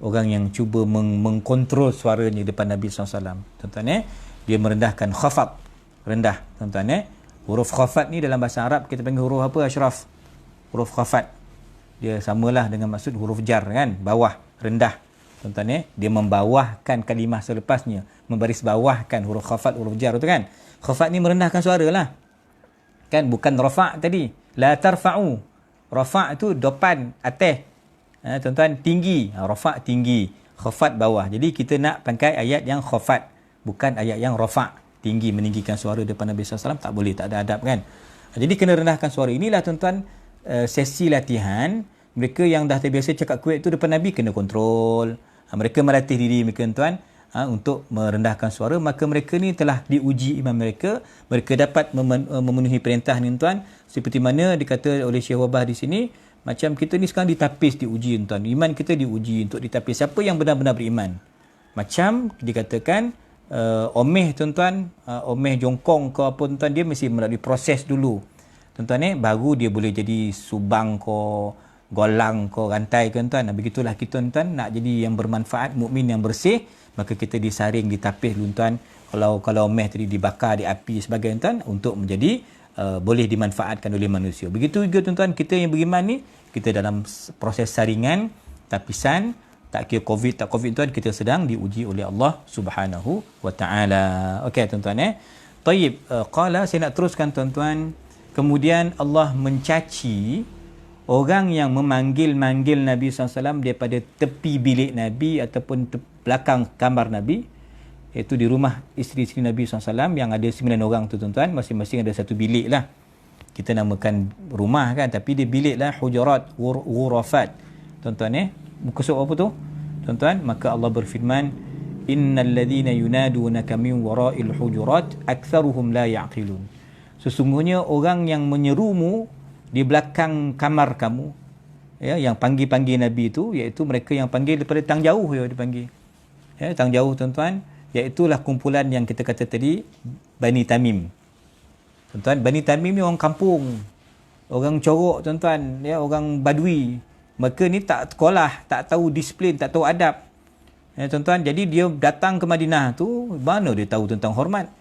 Orang yang cuba mengkontrol suaranya depan Nabi SAW. Tuan-tuan, dia merendahkan khafat, rendah. Tuan-tuan, huruf khafat ni dalam bahasa Arab kita panggil huruf apa, Ashraf? Huruf khafat. Dia samalah dengan maksud huruf jar kan, bawah, rendah. Tuan-tuan, dia membawahkan kalimah selepasnya, membaris bawahkan huruf khafat, huruf jar tu kan. Khafat ni merendahkan suara lah. Kan, bukan rafa' tadi. La tarfa'u. Rafa' tu depan, atas. Tuan-tuan, tinggi. Rafa' tinggi. Khafat bawah. Jadi kita nak pakai ayat yang khafat. Bukan ayat yang rafa'. Tinggi, meninggikan suara depan Nabi SAW. Tak boleh, tak ada adab kan. Jadi kena rendahkan suara. Inilah tuan-tuan sesi latihan. Mereka yang dah terbiasa cakap kuat tu depan Nabi kena kontrol. Mereka melatih diri mereka tuan untuk merendahkan suara. Maka mereka ni telah diuji iman mereka. Mereka dapat memenuhi perintah ni tuan. Seperti mana dikata oleh Syekh Wabah di sini, macam kita ni sekarang ditapis, diuji tuan. Iman kita diuji untuk ditapis. Siapa yang benar-benar beriman? Macam dikatakan omeh tuan-tuan, omeh jongkong ke apa tuan-tuan, dia mesti melalui proses dulu tuan-tuan baru dia boleh jadi subang ko, golang ko, rantai tuan-tuan. Begitulah kita tuan-tuan nak jadi yang bermanfaat, mukmin yang bersih, maka kita disaring, ditapis tuan-tuan. Kalau omeh tadi dibakar di api sebagainya tuan, untuk menjadi boleh dimanfaatkan oleh manusia. Begitu juga tuan-tuan, kita yang beriman ni, kita dalam proses saringan, tapisan. Tak kira COVID, tak COVID tuan, kita sedang diuji oleh Allah Subhanahu wa taala. Okey tuan-tuan Taib, qala, saya nak teruskan tuan-tuan. Kemudian Allah mencaci orang yang memanggil-manggil Nabi SAW daripada tepi bilik Nabi ataupun belakang kamar Nabi, iaitu di rumah isteri-isteri Nabi SAW yang ada 9 orang tu tuan-tuan, masing-masing ada satu bilik lah. Kita namakan rumah kan, tapi dia bilik lah, hujurat, ghurafat tuan-tuan muka surat apa tu tuan-tuan? Maka Allah berfirman, innal ladhina yunadunaka min wara'il hujurat aktsaruhum la ya'qilun. Sesungguhnya orang yang menyerumu di belakang kamar kamu, yang panggil-panggil Nabi itu, iaitu mereka yang panggil daripada tang jauh, dipanggil tang jauh tuan-tuan, iaitulah kumpulan yang kita kata tadi, Bani Tamim tuan-tuan. Bani Tamim ni orang kampung, orang corok tuan-tuan, orang badui. Mereka ni tak sekolah, tak tahu disiplin, tak tahu adab. Tuan-tuan, jadi dia datang ke Madinah tu, mana dia tahu tentang hormat.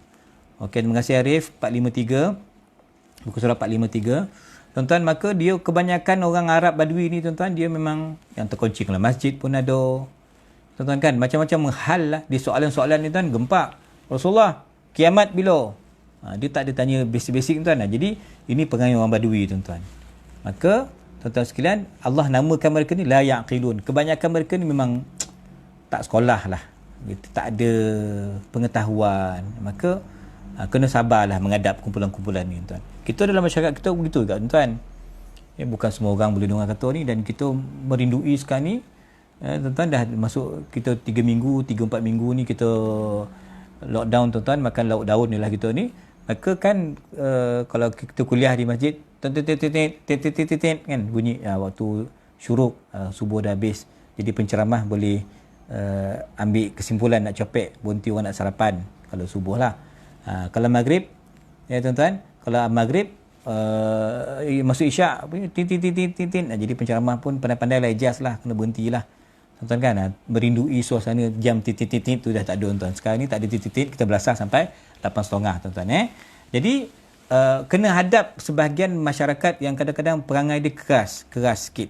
Okey, terima kasih Arif. 453, buku surah 453. Tuan-tuan, maka dia kebanyakan orang Arab Badui ni tuan-tuan, dia memang yang terkunci dalam masjid pun ada. Tuan-tuan kan, macam-macam hal lah. Di soalan-soalan ni tuan, gempak. Rasulullah, kiamat bila? Dia tak ada tanya basic-basic tuan. Jadi, ini perangai orang Badui tuan-tuan. Maka tuan-tuan sekalian, Allah namakan mereka ni la yaqilun. Kebanyakan mereka ni memang tak sekolah lah, tak ada pengetahuan. Maka kena sabarlah menghadap kumpulan-kumpulan ni tuan. Kita dalam masyarakat kita begitu juga tuan. Bukan semua orang boleh dengar kata ni, dan kita merindui sekarang ni tuan-tuan, dah masuk kita 3 minggu, 3-4 minggu ni kita lockdown tuan-tuan, makan lauk daun ni lah kita ni. Maka kan kalau kita kuliah di masjid, kan bunyi waktu syuruk, subuh dah habis, jadi penceramah boleh ambil kesimpulan nak copek, berhenti orang nak sarapan kalau subuh lah. Kalau maghrib tuan-tuan, kalau maghrib masuk isyak tin, jadi penceramah pun pandai-pandai lah, ijaz lah, kena berhenti lah tuan-tuan kan. Merindui suasana jam tin tu dah tak ada tuan-tuan. Sekarang ni tak ada tin, kita belasah sampai 8.30 tuan-tuan Jadi kena hadap sebahagian masyarakat yang kadang-kadang perangai dia keras sikit.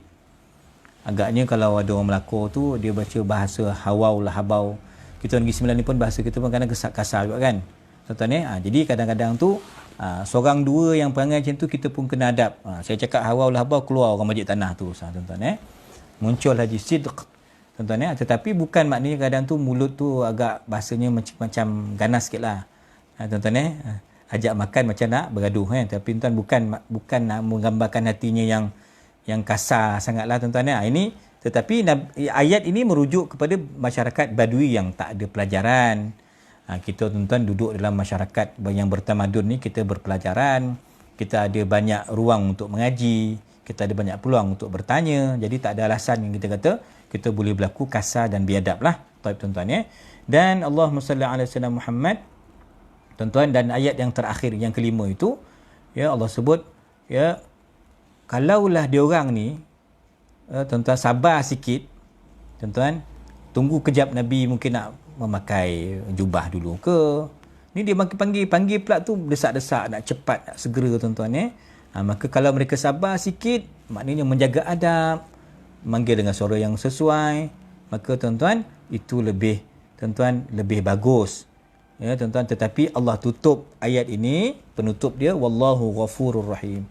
Agaknya kalau ada orang Melaka tu, dia baca bahasa hawau lah, habau. Kita Negeri Sembilan ni pun bahasa kita pun kadang kasar juga kan tuan-tuan jadi kadang-kadang tu seorang dua yang perangai macam tu, kita pun kena hadap. Saya cakap hawau lah, habau, keluar orang masjid tanah tu tuan-tuan muncul haji sidq tuan-tuan tetapi bukan maknanya kadang tu mulut tu agak bahasanya macam ganas sikit lah tuan-tuan ajak makan macam nak bergaduh tapi tuan bukan nak menggambarkan hatinya yang kasar sangatlah tuan-tuan ini. Tetapi ayat ini merujuk kepada masyarakat Badui yang tak ada pelajaran. Kita tuan-tuan duduk dalam masyarakat yang bertamadun ni, kita berpelajaran, kita ada banyak ruang untuk mengaji, kita ada banyak peluang untuk bertanya. Jadi tak ada alasan yang kita kata kita boleh berlaku kasar dan biadab lah tuan-tuan Dan Allahumma salli ala sayyidina Muhammad tuan-tuan. Dan ayat yang terakhir, yang kelima itu, Allah sebut kalaulah dia orang ni tuan-tuan sabar sikit tuan-tuan, tunggu kejap Nabi mungkin nak memakai jubah dulu ke, ni dia panggil pula tu desak-desak, nak cepat, nak segera tuan-tuan maka kalau mereka sabar sikit, maknanya menjaga adab, manggil dengan suara yang sesuai, maka tuan-tuan itu lebih bagus tuan-tuan. Tetapi Allah tutup ayat ini, penutup dia, wallahu ghafurur rahim.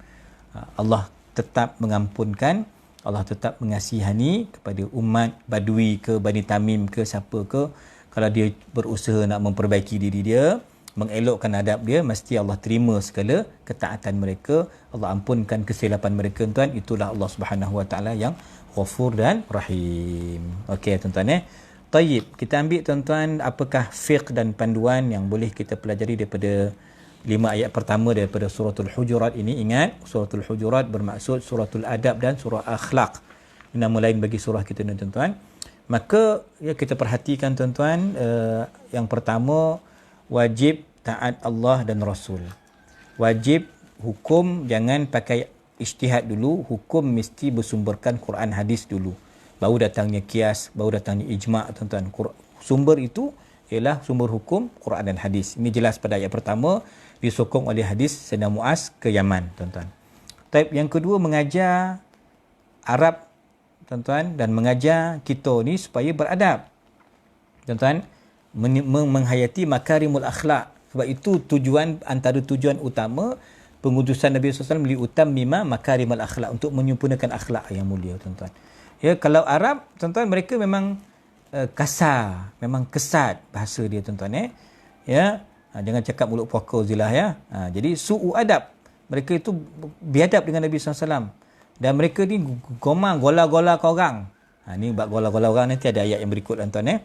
Allah tetap mengampunkan, Allah tetap mengasihani kepada umat Badui ke, Bani Tamim ke, siapa ke, kalau dia berusaha nak memperbaiki diri dia, mengelokkan adab dia, mesti Allah terima segala ketaatan mereka, Allah ampunkan kesilapan mereka tuan. Itulah Allah Subhanahu Wa Taala yang Ghafur dan Rahim. Okey tuan-tuan Tayyib, kita ambil tuan-tuan apakah fiqh dan panduan yang boleh kita pelajari daripada 5 ayat pertama daripada suratul Hujurat ini. Ingat, suratul Hujurat bermaksud suratul adab dan surah akhlak. Nama lain bagi surah kita ni tuan-tuan. Maka ya, kita perhatikan tuan-tuan, yang pertama, wajib taat Allah dan Rasul. Wajib hukum jangan pakai ijtihad dulu, hukum mesti bersumberkan Quran hadis dulu. Baru datangnya kias, baru datangnya ijma' tuan-tuan. Sumber itu ialah sumber hukum Quran dan hadis. Ini jelas pada ayat pertama, disokong oleh hadis Sayyidina Muaz ke Yaman tuan-tuan. Type yang kedua, mengajar Arab tuan-tuan dan mengajar kita ni supaya beradab. Tuan-tuan, menghayati makarimul akhlak. Sebab itu antara tujuan utama pengutusan Nabi SAW liutammima makarimul akhlak, untuk menyempurnakan akhlak yang mulia tuan-tuan. Ya, kalau Arab tuan-tuan, mereka memang kasar, memang kesat bahasa dia tuan-tuan ya. Jangan cakap mulut puaka zilah ya. Jadi su'u adab. Mereka itu biadab dengan Nabi SAW. Dan mereka ni gomang, gola-gola ke orang. Ni bab gola-gola orang, nanti ada ayat yang berikut tuan-tuan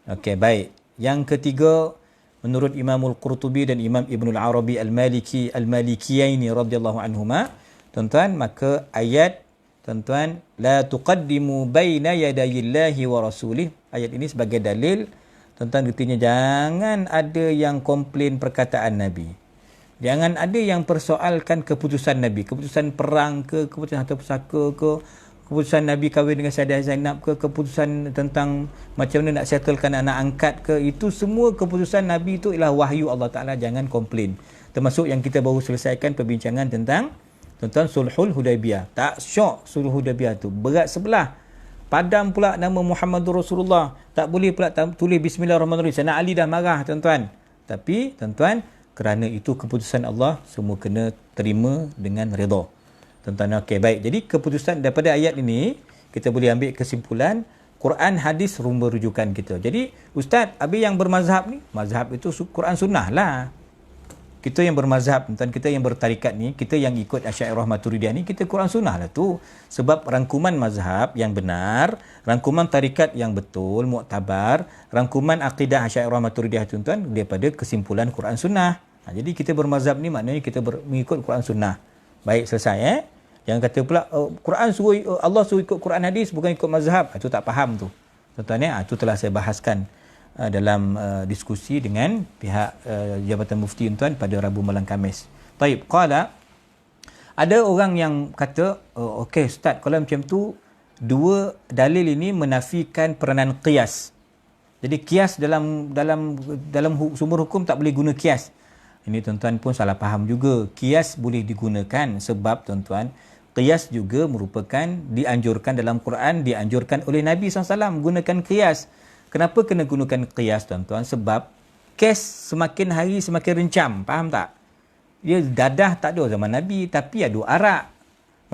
Okey, baik. Yang ketiga, menurut Imamul Qurtubi dan Imam Ibnul Arabi Al-Malikiyaini radhiyallahu anhuma tuan-tuan, maka ayat tuan-tuan, la tuqaddimu baina yadayillahi wa rasulih, ayat ini sebagai dalil tuan-tuan, artinya jangan ada yang komplain perkataan Nabi, jangan ada yang persoalkan keputusan Nabi, keputusan perang ke, keputusan harta pusaka ke, keputusan Nabi kahwin dengan Sayyidah Zainab ke, keputusan tentang macam mana nak settlekan anak angkat ke, itu semua keputusan Nabi itu ialah wahyu Allah Ta'ala, jangan komplain. Termasuk yang kita baru selesaikan perbincangan tentang Sulhul Hudaibiyah. Tak syok Sulhul Hudaibiyah tu, berat sebelah. Padam pula nama Muhammadur Rasulullah. Tak boleh pula tulis Bismillahirrahmanirrahim. Sayyidina Ali dah marah tuan-tuan. Tapi tuan-tuan, kerana itu keputusan Allah, semua kena terima dengan redha. Tuan-tuan, okey, baik. Jadi keputusan daripada ayat ini, kita boleh ambil kesimpulan, Quran hadis rumah rujukan kita. Jadi ustaz, habis yang bermazhab ni, mazhab itu Quran sunnah lah. Kita yang bermazhab, tuan, kita yang bertarikat ni, kita yang ikut Asy'ariyah Maturidiyah ni, kita Quran sunnah lah tu. Sebab rangkuman mazhab yang benar, rangkuman tarikat yang betul, muktabar, rangkuman akidah Asy'ariyah Maturidiyah tuan-tuan, daripada kesimpulan Quran sunnah. Jadi kita bermazhab ni maknanya kita mengikut Quran sunnah. Baik, selesai Jangan kata pula Quran suruh, Allah suruh ikut Quran hadis, bukan ikut mazhab. Itu tak faham tu. Tuan-tuan itu telah saya bahaskan dalam diskusi dengan pihak Jabatan Mufti tuan pada Rabu malam Khamis. Taib, qala, ada orang yang kata, okey ustaz, kalau macam tu dua dalil ini menafikan peranan qiyas. Jadi qiyas dalam sumber hukum tak boleh guna qiyas. Ini tuan-tuan pun salah faham juga. Qiyas boleh digunakan sebab tuan-tuan, qiyas juga merupakan dianjurkan dalam Quran, dianjurkan oleh Nabi SAW gunakan qiyas. Kenapa kena gunakan qiyas tuan-tuan? Sebab kes semakin hari semakin rencam. Faham tak? Dia dadah tak ada zaman Nabi, tapi ada arak.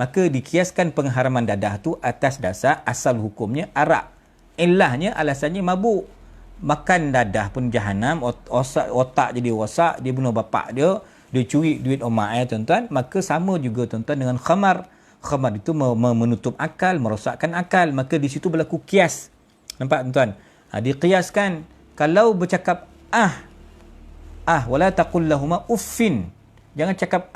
Maka dikiaskan pengharaman dadah tu atas dasar asal hukumnya arak. Illahnya, alasannya mabuk. Makan dadah pun jahanam, otak jadi rosak, dia bunuh bapak dia curi duit omak tuan-tuan. Maka sama juga tuan-tuan dengan khamar. Khamar itu menutup akal, merosakkan akal. Maka di situ berlaku kias. Nampak tuan-tuan? Diqiyaskan, kalau bercakap wala taqul lahuma uffin, jangan cakap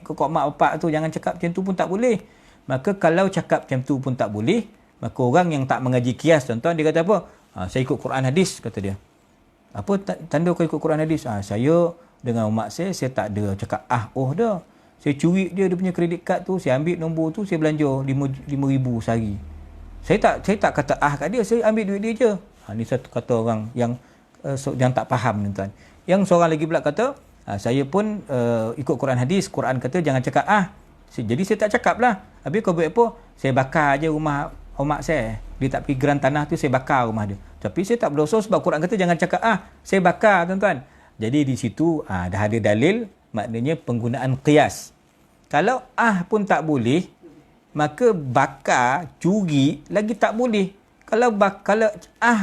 kok mak bapak tu, jangan cakap macam tu pun tak boleh. Maka kalau cakap macam tu pun tak boleh, maka orang yang tak mengaji qiyas tuan-tuan, dia kata apa? Saya ikut Quran hadis, kata dia. Apa tanda kau ikut Quran hadis? Saya dengan mak saya tak ada cakap dah. Saya curi dia punya kredit kad tu, saya ambil nombor tu, saya belanja 5,000 sehari. Saya tak kata kat dia, saya ambil duit dia je. Ni satu kata orang yang tak faham tuan. Yang seorang lagi pula kata, saya pun ikut Quran hadis, Quran kata jangan cakap jadi saya tak cakap lah. Habis kau buat apa? Saya bakar je rumah omak saya. Dia tak pergi geran tanah tu, saya bakar rumah dia. Tapi saya tak berdosa sebab Quran kata jangan cakap saya bakar tuan-tuan. Jadi di situ dah ada dalil, maknanya penggunaan qiyas. Kalau pun tak boleh, maka bakar, curi lagi tak boleh. Kalau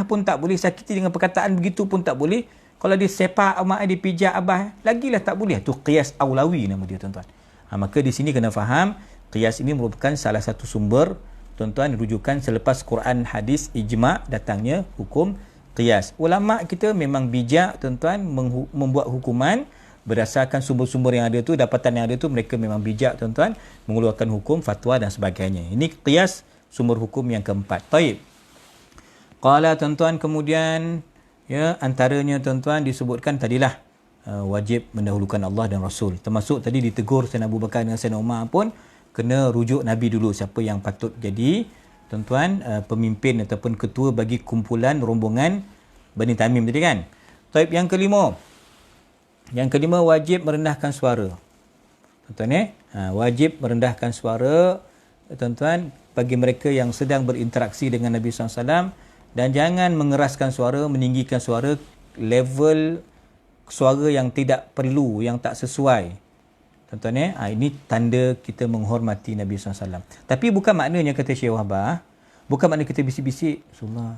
pun tak boleh, sakiti dengan perkataan begitu pun tak boleh, Kalau dia sepak mak dia pijak abah, lagilah tak boleh. Tu qiyas aulawi nama dia, tuan-tuan. Maka di sini kena faham, qiyas ini merupakan salah satu sumber, tuan-tuan, rujukan selepas Quran, hadis, ijma' datangnya hukum qiyas. Ulama kita memang bijak, tuan-tuan, membuat hukuman berdasarkan sumber-sumber yang ada tu, dapatan yang ada tu, mereka memang bijak, tuan-tuan, mengeluarkan hukum, fatwa dan sebagainya. Ini qiyas, sumber hukum yang keempat. Taib. Qala, tuan-tuan, kemudian ya, antaranya, tuan-tuan, disebutkan tadilah wajib mendahulukan Allah dan Rasul. Termasuk tadi ditegur Sayyidina Abu Bakar dengan Sayyidina Umar pun kena rujuk Nabi dulu, siapa yang patut jadi, tuan-tuan, pemimpin ataupun ketua bagi kumpulan rombongan Bani Tamim tadi kan. Taib, yang kelima. Yang kelima, wajib merendahkan suara. Tuan-tuan, wajib merendahkan suara, tuan-tuan, bagi mereka yang sedang berinteraksi dengan Nabi SAW, dan jangan mengeraskan suara, meninggikan suara level suara yang tidak perlu, yang tak sesuai. Tuan-tuan, ini tanda kita menghormati Nabi SAW. Tapi bukan maknanya, kata Syekh Wahbah, bukan maknanya kita bisik-bisik. Rasulullah,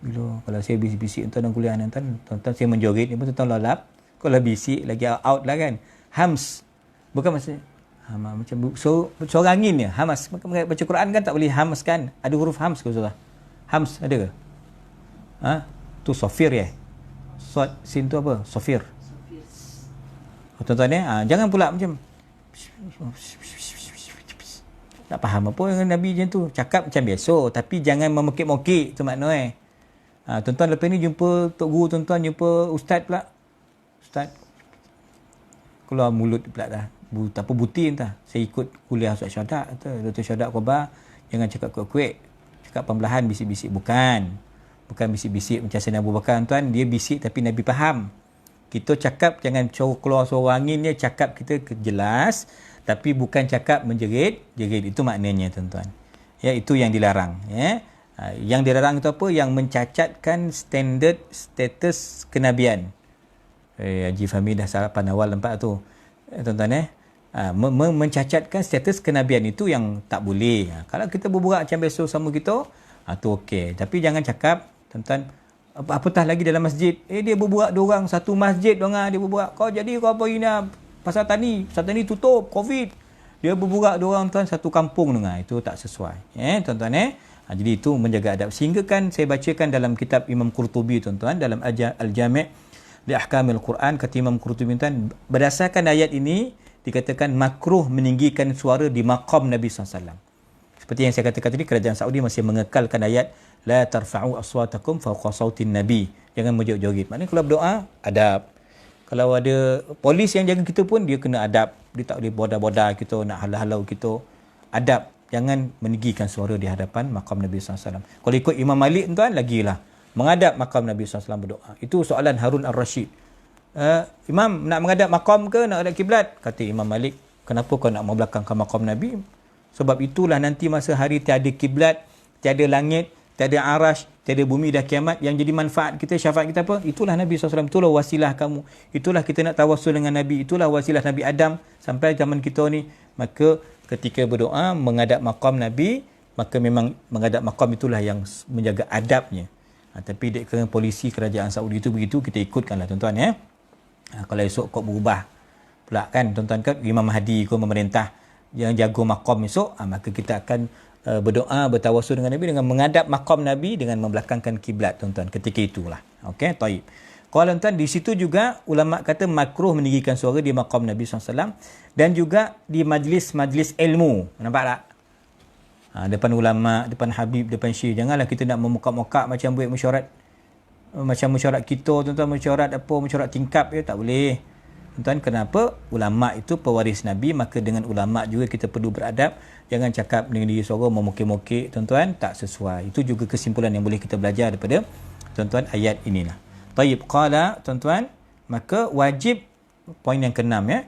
bila kalau saya bisik-bisik tuan-tuan kuliah tuan-tuan saya menjoget ni pun tuan-tuan lalap. Kalau bisik lagi out lah kan. Hams. Bukan maksudnya macam suara angin ni. Hamas. Baca Quran kan tak boleh hams kan. Ada huruf hams ke Rasulullah? Hams ada ke? Tu sofir ya. Sod sin tu apa? Sofir. Tuan-tuan jangan pula macam tak faham apa yang Nabi macam tu. Cakap macam biasa tapi jangan memekik-mokik, tu makna tuan-tuan lepas ni jumpa tok guru, tuan-tuan jumpa ustaz pula. Ustaz keluar mulut pula dah. Tak apa buti entah. Saya ikut kuliah Ustaz Syahadat kata, Dr. Syahadat khabar, jangan cakap kuat-kuat. Cakap perlahan, bisik-bisik. Bukan bisik-bisik macam Sayyidina Abu Bakar, tuan. Dia bisik tapi Nabi faham. Kita cakap jangan keluar suara angin dia, cakap kita jelas tapi bukan cakap menjerit. Itu maknanya, tuan-tuan. Ya, itu yang dilarang, ya. Yang dilarang itu apa? Yang mencacatkan standard status kenabian. Haji Fahmi dah sarapan awal nampak tu. Tuan-tuan, mencacatkan status kenabian itu yang tak boleh. Kalau kita berbual macam biasa sama kita, tu okey. Tapi jangan cakap, tuan-tuan, apatah lagi dalam masjid. Dia berbual dua orang, satu masjid dia berbual. Kau jadi kau apa ini? Pasal tani tutup, Covid. Dia berbual dua orang, tuan, satu kampung dengar. Itu tak sesuai. Tuan-tuan, jadi itu menjaga adab. Sehingga kan saya bacakan dalam kitab Imam Qurtubi, tuan-tuan, dalam Al-Jami' li Ahkamil Quran, kata Imam Qurtubi, tuan, berdasarkan ayat ini dikatakan makruh meninggikan suara di maqam Nabi SAW. Seperti yang saya katakan tadi, kerajaan Saudi masih mengekalkan ayat la tarfa'u aswatakum fawqa sautin nabi. Jangan menjoget-joget. Maknanya kalau berdoa, adab. Kalau ada polis yang jaga kita pun, dia kena adab. Dia tak boleh bodar-bodar kita, nak halau-halau kita. Adab. Jangan meninggikan suara di hadapan maqam Nabi SAW. Kalau ikut Imam Malik, tuan, lagilah menghadap maqam Nabi SAW berdoa. Itu soalan Harun Ar-Rashid. Imam, nak menghadap maqam ke nak hadap kiblat? Kata Imam Malik, kenapa kau nak membelakangkan maqam Nabi? Sebab itulah nanti masa hari tiada kiblat, tiada langit, tiada arash, tiada bumi dah kiamat, yang jadi manfaat kita, syafaat kita apa? Itulah Nabi SAW. Itulah wasilah kamu. Itulah kita nak tawassul dengan Nabi. Itulah wasilah Nabi Adam sampai zaman kita ni. Maka ketika berdoa menghadap maqam Nabi, maka memang menghadap maqam itulah yang menjaga adabnya. Tapi kerana polisi kerajaan Saudi itu begitu, kita ikutkanlah, tuan-tuan, ya. Kalau esok kau berubah pula kan, tuan-tuan, kan Imam Mahdi kau memerintah yang jaga maqam esok, maka kita akan berdoa, bertawassul dengan Nabi dengan menghadap maqam Nabi dengan membelakangkan kiblat, tuan-tuan, ketika itulah. Okey, taib. Kalau tuan, di situ juga ulama kata makruh meninggikan suara di maqam Nabi SAW dan juga di majlis-majlis ilmu. Nampak tak? Depan ulama, depan habib, depan syekh. Janganlah kita nak memokak-mokak macam buat mesyuarat. Macam mesyuarat kita, tuan-tuan, mesyuarat tingkap, ya, tak boleh. Tuan-tuan, kenapa? Ulama itu pewaris Nabi, maka dengan ulama juga kita perlu beradab. Jangan cakap dengan diri suara memokik-mokik, tuan-tuan, tak sesuai. Itu juga kesimpulan yang boleh kita belajar daripada, tuan-tuan, ayat inilah. Taib, qala, tuan-tuan, maka wajib, poin yang keenam, ya.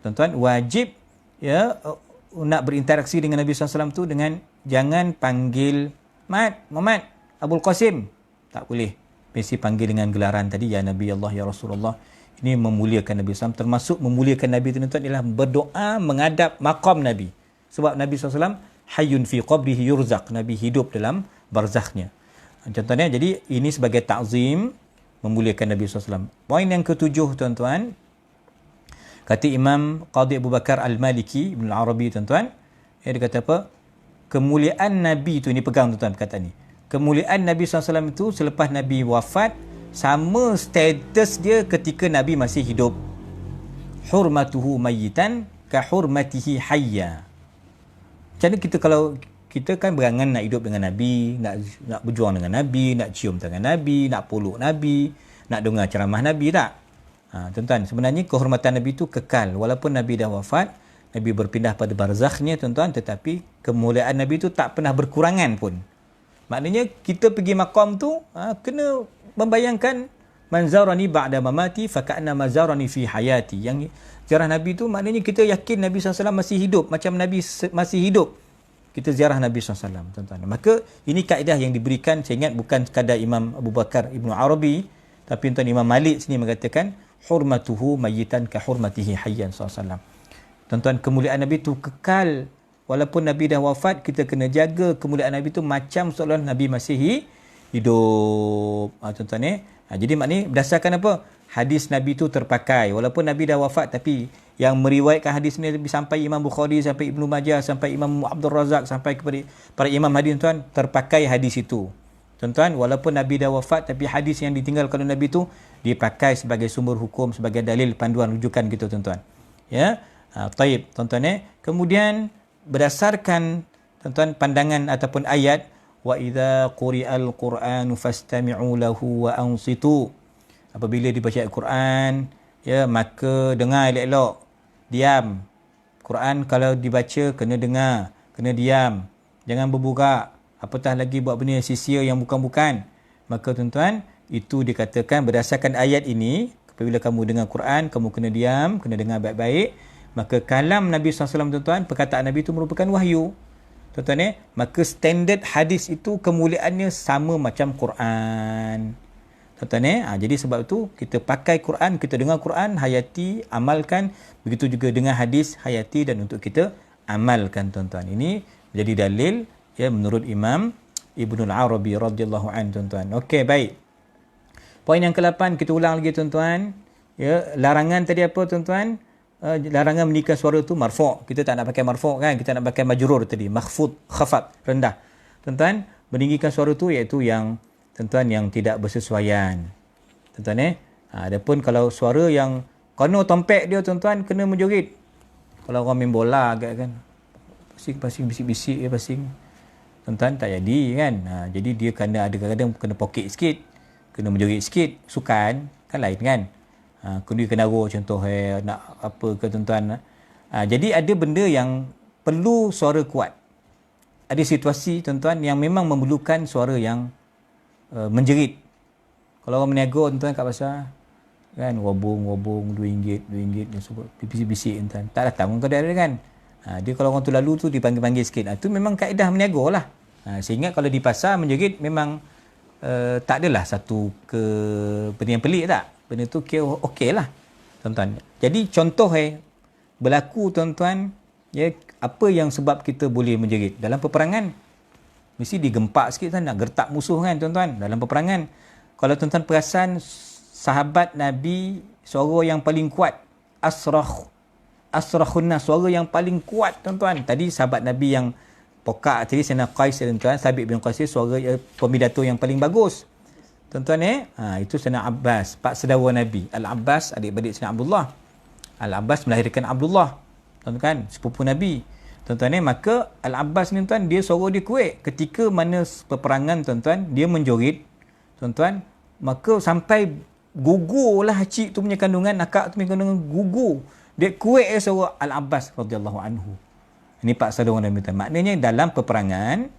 Tuan-tuan, wajib, ya, nak berinteraksi dengan Nabi SAW tu dengan jangan panggil Muhammad, Abul Qasim. Tak boleh. Mesti panggil dengan gelaran tadi, ya Nabi Allah, ya Rasulullah. Ini memuliakan Nabi SAW. Termasuk memuliakan Nabi itu, tuan-tuan, ialah berdoa menghadap maqam Nabi. Sebab Nabi SAW hayyun fi qabrihi yurzaq. Nabi hidup dalam barzakhnya. Contohnya, jadi ini sebagai ta'zim, memuliakan Nabi SAW. Poin yang ketujuh, tuan-tuan, kata Imam Qadhi Abu Bakar Al-Maliki Ibn Arabi, tuan-tuan, dia kata apa? Kemuliaan Nabi itu, ini pegang tuan-tuan perkataan ni. Kemuliaan Nabi SAW itu selepas Nabi wafat sama status dia ketika Nabi masih hidup. Hurmatuhu mayyitan ka hurmatihi hayya. Macam mana kita, kalau kita kan berangan nak hidup dengan Nabi, nak berjuang dengan Nabi, nak cium tangan Nabi, nak peluk Nabi, nak dengar ceramah Nabi, tak? Tuan-tuan, sebenarnya kehormatan Nabi itu kekal. Walaupun Nabi dah wafat, Nabi berpindah pada barzakhnya, tuan-tuan, tetapi kemuliaan Nabi itu tak pernah berkurangan pun. Maknanya kita pergi maqam tu kena membayangkan man zarani ba'da mamati fa ka'anna ma zarani fi hayati. Yang ziarah Nabi tu maknanya kita yakin Nabi SAW masih hidup, macam Nabi masih hidup. Kita ziarah Nabi SAW, tuan-tuan. Maka ini kaedah yang diberikan, saya ingat bukan sekadar Imam Abu Bakar Ibn Arabi, tapi tuan Imam Malik sini mengatakan hurmatuhu mayyitan ka hurmatihi hayyan SAW. Tuan-tuan, kemuliaan Nabi itu kekal. Walaupun Nabi dah wafat, kita kena jaga kemuliaan Nabi itu macam seolah Nabi masih hidup. Tuan-tuan, jadi maknanya berdasarkan apa? Hadis Nabi itu terpakai. Walaupun Nabi dah wafat, tapi yang meriwayatkan hadis ni sampai Imam Bukhari, sampai Ibnu Majah, sampai Imam Abdul Razak, sampai kepada para imam hadis, tuan, terpakai hadis itu. Tuan-tuan, walaupun Nabi dah wafat, tapi hadis yang ditinggalkan oleh Nabi itu dipakai sebagai sumber hukum, sebagai dalil panduan rujukan gitu, tuan-tuan. Ya. Taib, tuan-tuan. Kemudian berdasarkan, tuan-tuan, pandangan ataupun ayat, wa idza quri'al qur'anu fastami'u lahu wa ansitu. Apabila dibaca Al-Quran, ya, maka dengar elok-elok, diam. Quran kalau dibaca kena dengar, kena diam, jangan berburak, apatah lagi buat benda sia-sia yang bukan-bukan. Maka tuan-tuan, itu dikatakan berdasarkan ayat ini, apabila kamu dengar Quran, kamu kena diam, kena dengar baik-baik. Maka kalam Nabi SAW, tuan-tuan, perkataan Nabi itu merupakan wahyu, tuan-tuan. Maka standard hadis itu kemuliaannya sama macam Quran, tuan-tuan. Jadi sebab itu kita pakai Quran, kita dengar Quran, hayati, amalkan. Begitu juga dengan hadis, hayati dan untuk kita amalkan, tuan-tuan. Ini menjadi dalil, ya, menurut Imam Ibnul Arabi radhiyallahu anhu, tuan-tuan. Okey, baik. Poin yang ke-8 kita ulang lagi, tuan-tuan. Ya, larangan tadi apa, tuan-tuan? Larangan meninggikan suara tu marfu'. Kita tak nak pakai marfu' kan? Kita nak pakai majrur tadi, makhfud, khafat, rendah. Tuan-tuan, meninggikan suara tu iaitu yang, tuan-tuan, yang tidak bersesuaian. Tuan-tuan, adapun kalau suara yang kono tompek dia, tuan-tuan, kena menjerit. Kalau orang main bola agak kan, pasing bisik-bisik dia pasing, tuan-tuan, tak jadi kan. Jadi dia kena ada kadang-kadang kena poket sikit, kena menjerit sikit, sukan kan lain kan. Kena kenaro contoh nak apa ke, tuan-tuan. Jadi ada benda yang perlu suara kuat. Ada situasi, tuan-tuan, yang memang memerlukan suara yang menjerit. Kalau orang meniaga, tuan-tuan, kat pasar kan, wabung RM2 dia sebut bisik-bisik, tuan-tuan, tak datang orang kadang kan. Dia kalau orang tu lalu tu dipanggil-panggil sikit. Tu memang kaedah meniaga lah. Saya ingat kalau di pasar menjerit memang tak adalah satu benda yang pelik tak. Benda tu okey lah, tuan-tuan. Jadi contoh berlaku, tuan-tuan, ya, apa yang sebab kita boleh menjerit dalam peperangan. Mesti digempak sikit kan, nak gertak musuh kan, tuan-tuan, dalam peperangan. Kalau tuan-tuan perasan, sahabat Nabi suara yang paling kuat, asrakhunna, suara yang paling kuat, tuan-tuan. Tadi sahabat Nabi yang pokak tadi, Sayyidina Qais, tuan-tuan, Sabit bin Qais, suara pemidato yang paling bagus, tuan-tuan. Itu Sayyidina Abbas, pak saudara Nabi. Al-Abbas, adik-beradik Sayyidina Abdullah. Al-Abbas melahirkan Abdullah, tuan-tuan, sepupu Nabi, tuan-tuan. Maka Al-Abbas ni, tuan, dia suara dia kuat. Ketika mana peperangan, tuan-tuan, dia menjerit, tuan-tuan, maka sampai gugurlah cik tu punya kandungan, akak tu punya kandungan gugur. Dia kuat suara Al-Abbas radhiyallahu anhu. Ini pak saudara Nabi, tuan. Maknanya dalam peperangan,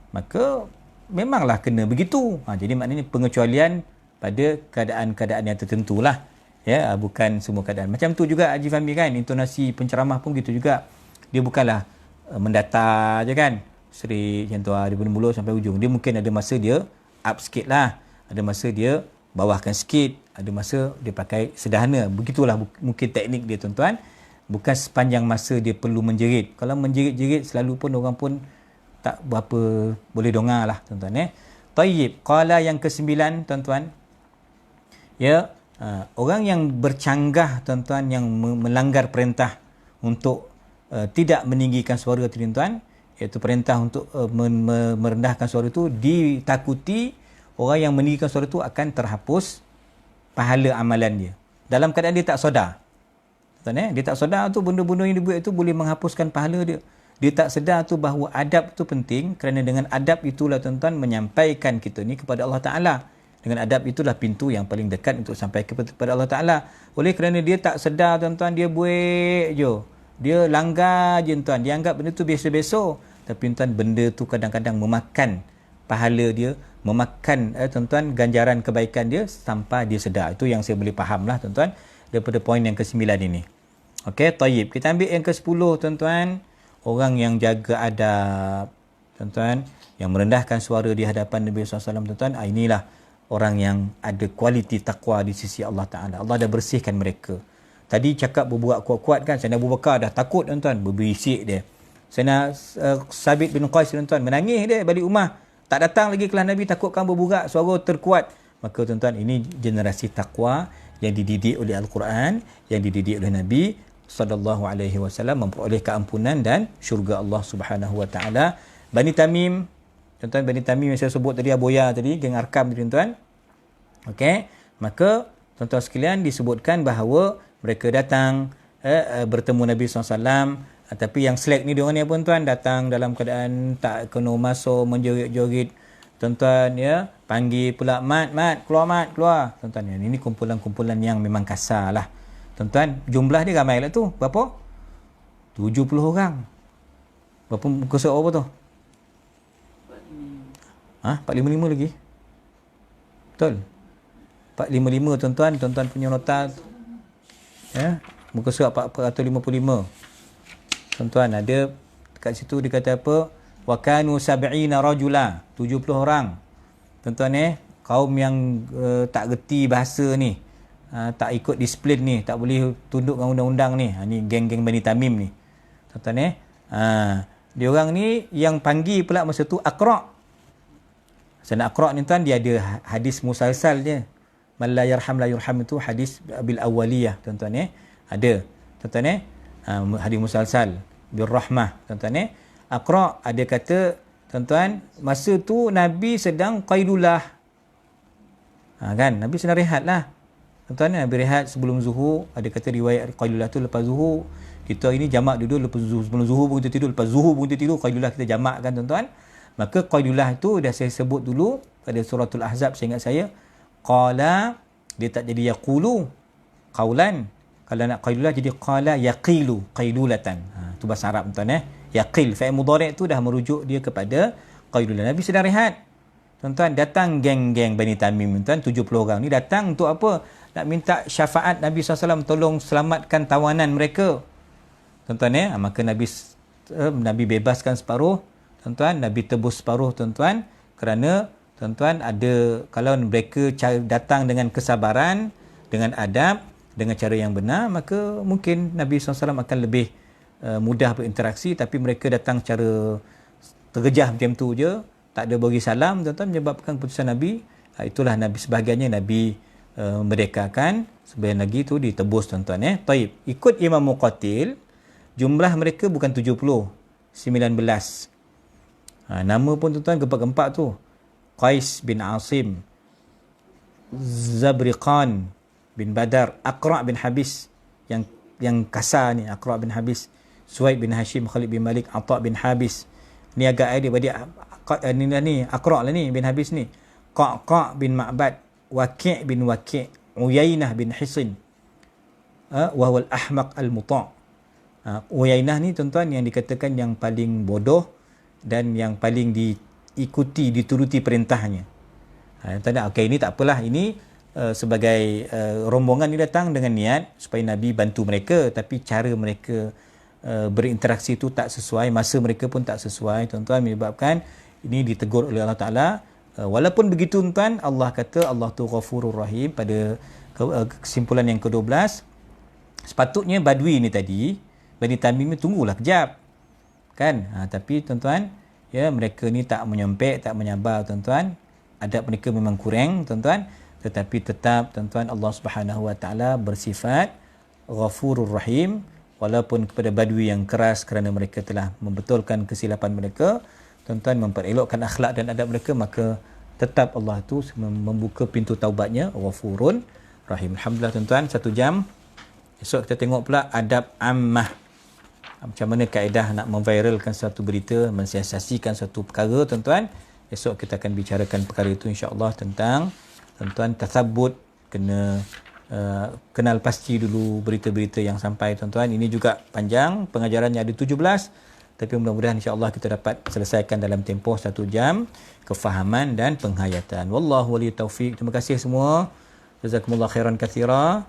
maka memanglah kena begitu. Jadi maknanya pengecualian pada keadaan-keadaan yang tertentu lah. Ya, bukan semua keadaan. Macam tu juga Haji Fahmi kan, intonasi penceramah pun gitu juga. Dia bukanlah mendatar je kan, serik macam tu dari mula sampai ujung. Dia mungkin ada masa dia up sikit lah, ada masa dia bawahkan sikit, ada masa dia pakai sederhana. Begitulah mungkin teknik dia, tuan-tuan. Bukan sepanjang masa dia perlu menjerit. Kalau menjerit-jerit selalu pun orang pun tak berapa boleh dengar lah, tuan-tuan. Tayyib. Qala yang ke-9, tuan-tuan. ya, orang yang bercanggah tuan-tuan, yang melanggar perintah untuk tidak meninggikan suara tu tuan, iaitu perintah untuk merendahkan suara itu, ditakuti orang yang meninggikan suara itu akan terhapus pahala amalan dia dalam keadaan dia tak sedar. Dia tak sedar tu benda-benda yang dia buat itu boleh menghapuskan pahala dia. Dia tak sedar tu bahawa adab tu penting, kerana dengan adab itulah tuan-tuan menyampaikan kita ni kepada Allah Ta'ala. Dengan adab itulah pintu yang paling dekat untuk sampai kepada Allah Ta'ala. Oleh kerana dia tak sedar tuan-tuan, dia buat je. Dia langgar je tuan. Dia anggap benda tu biasa-biasa. Tapi tuan, benda tu kadang-kadang memakan pahala dia, memakan tuan-tuan ganjaran kebaikan dia sampai dia sedar. Itu yang saya boleh faham lah tuan-tuan daripada poin yang ke-9 ini. Okey, tayyib. Kita ambil yang ke-10 tuan-tuan. Orang yang jaga adab tuan-tuan, yang merendahkan suara di hadapan Nabi SAW tuan-tuan, inilah orang yang ada kualiti takwa di sisi Allah Ta'ala. Allah dah bersihkan mereka. Tadi cakap berbuat kuat-kuat kan, Sayyidina Abu Bakar dah takut tuan-tuan, berbisik dia. Sayyidina Sabit bin Qais tuan-tuan menangis dia balik rumah, tak datang lagi kelas Nabi, takutkan berburak, suara terkuat. Maka tuan-tuan, ini generasi takwa yang dididik oleh Al-Quran, yang dididik oleh Nabi sallallahu alaihi wasallam, memperoleh keampunan dan syurga Allah Subhanahu wa taala. Bani Tamim tuan-tuan, Bani Tamim yang saya sebut tadi, Aboya tadi, geng Arkam tadi tuan-tuan. Okey, maka tuan-tuan sekalian disebutkan bahawa mereka datang bertemu Nabi SAW, tapi yang slack ni diorang ni apa tuan, datang dalam keadaan tak kena masuk, menjerit-jerit tuan-tuan, ya, panggil pula mat keluar tuan-tuan. Ini kumpulan-kumpulan yang memang kasar lah tuan-tuan. Jumlah dia ramai lah tu, berapa? 70 orang. Berapa muka surat apa tu? 455 lagi. Betul? 455 tuan-tuan. Tuan-tuan punya nota, ya, muka surat 455. Tuan-tuan, ada dekat situ dia kata apa? Wa kanu sab'ina rajula, 70 orang. Tuan-tuan, kaum yang tak reti bahasa ni, tak ikut disiplin ni, tak boleh tunduk dengan undang-undang ni. Ni geng-geng Bani Tamim ni. Tuan-tuan, dia orang ni yang panggil pula masa tu Aqra'. Sana Aqra' ni tuan, dia ada hadis musalsal dia. Man la yarham la yurham, itu hadis bil awwaliyah tuan-tuan. Ada tuan-tuan, hadis musalsal bil rahmah tuan-tuan. Aqra' ada kata tuan-tuan, masa tu Nabi sedang qailulah. Kan, Nabi sedang rehat lah tuan-tuan. Nabi rehat sebelum zuhur. Ada kata riwayat qailulah tu lepas zuhur. Kita ini jamak duduk lepas zuhur, sebelum zuhur pun kita tidur, lepas zuhur pun kita tidur. Qailulah kita jamak kan tuan-tuan. Maka qailulah itu dah saya sebut dulu pada suratul Ahzab, saya ingat saya. Qala, dia tak jadi yaqulu qaulan. Kalau nak qailulah jadi qala yaqilu qailulatan. Tu bahasa Arab tuan-tuan. Yaqil, fa'il mudhari' tu dah merujuk dia kepada qailulah. Nabi sedang rehat tuan-tuan. Datang geng-geng Bani Tamim tuan, 70 orang ni datang untuk apa? Nak minta syafaat Nabi SAW, tolong selamatkan tawanan mereka tuan-tuan. Maka Nabi bebaskan separuh tuan-tuan, Nabi tebus separuh tuan-tuan. Kerana tuan-tuan, ada, kalau mereka datang dengan kesabaran, dengan adab, dengan cara yang benar, maka mungkin Nabi SAW akan lebih mudah berinteraksi. Tapi mereka datang cara tergejah macam tu je, tak ada bagi salam tuan-tuan, menyebabkan keputusan Nabi. Itulah Nabi, sebahagiannya Nabi merdekakan, sebahagian lagi tu ditebus tuan-tuan. Taib, ikut Imam Muqatil, jumlah mereka bukan 70, 19. Nama pun tuan-tuan gempak-gempak tu. Qais bin Asim, Zabriqan bin Badar, Aqra' bin Habis, yang kasar ni, Aqra' bin Habis, Suhaib bin Hashim, Khalid bin Malik, Atta' bin Habis. Ni agak dia ni Aqra' lah ni bin Habis ni. Qaqa' bin Ma'bad, Waqi' bin Waqi', Uyainah bin Hisin, wa huwa al-ahmaq al-muta'. Uyainah ni tuan-tuan yang dikatakan yang paling bodoh dan yang paling diikuti, dituruti perintahnya. Okey, ini tak apalah. Ini sebagai rombongan ni datang dengan niat supaya Nabi bantu mereka, tapi cara mereka berinteraksi itu tak sesuai, masa mereka pun tak sesuai tuan-tuan, menyebabkan ini ditegur oleh Allah Ta'ala. Walaupun begitu tuan, Allah kata Allah tu Ghafurur Rahim. Pada kesimpulan yang ke-12, sepatutnya Badui ni tadi, Bani Tamim ni tunggulah kejap kan. Tapi tuan-tuan, ya, mereka ni tak menyempek, tak menyabar tuan-tuan. Adab mereka memang kurang tuan-tuan. tetapi tetap tuan-tuan Allah Subhanahu Wa Taala bersifat Ghafurur Rahim, walaupun kepada badui yang keras kerana mereka telah membetulkan kesilapan mereka, tuan-tuan memperelokkan akhlak dan adab mereka, maka tetap Allah tu membuka pintu taubatnya, Ghafurun Rahim. Alhamdulillah tuan-tuan, 1 jam. Esok kita tengok pula adab ammah. Macam mana kaedah nak memviralkan satu berita, mensiasasikan satu perkara tuan-tuan. Esok kita akan bicarakan perkara itu insya-Allah, tentang tuan-tuan tathabbut, kena kenal pasti dulu berita-berita yang sampai tuan-tuan. Ini juga panjang, pengajarannya ada 17, tapi mudah-mudahan insya-Allah kita dapat selesaikan dalam tempoh 1 jam, kefahaman dan penghayatan. Wallahu waliyut taufiq. Terima kasih semua. Jazakumullah khairan katsira.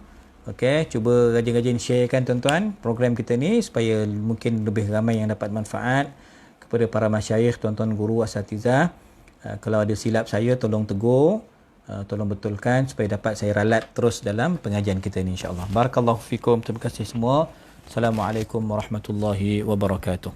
Okey, cuba rajin-rajin sharekan tuan-tuan program kita ni supaya mungkin lebih ramai yang dapat manfaat. Kepada para masyayikh, tuan-tuan guru, asatizah, kalau ada silap saya tolong tegur, tolong betulkan supaya dapat saya ralat terus dalam pengajian kita ni insya-Allah. Barakallahu fikum. Terima kasih semua. Assalamualaikum warahmatullahi wabarakatuh.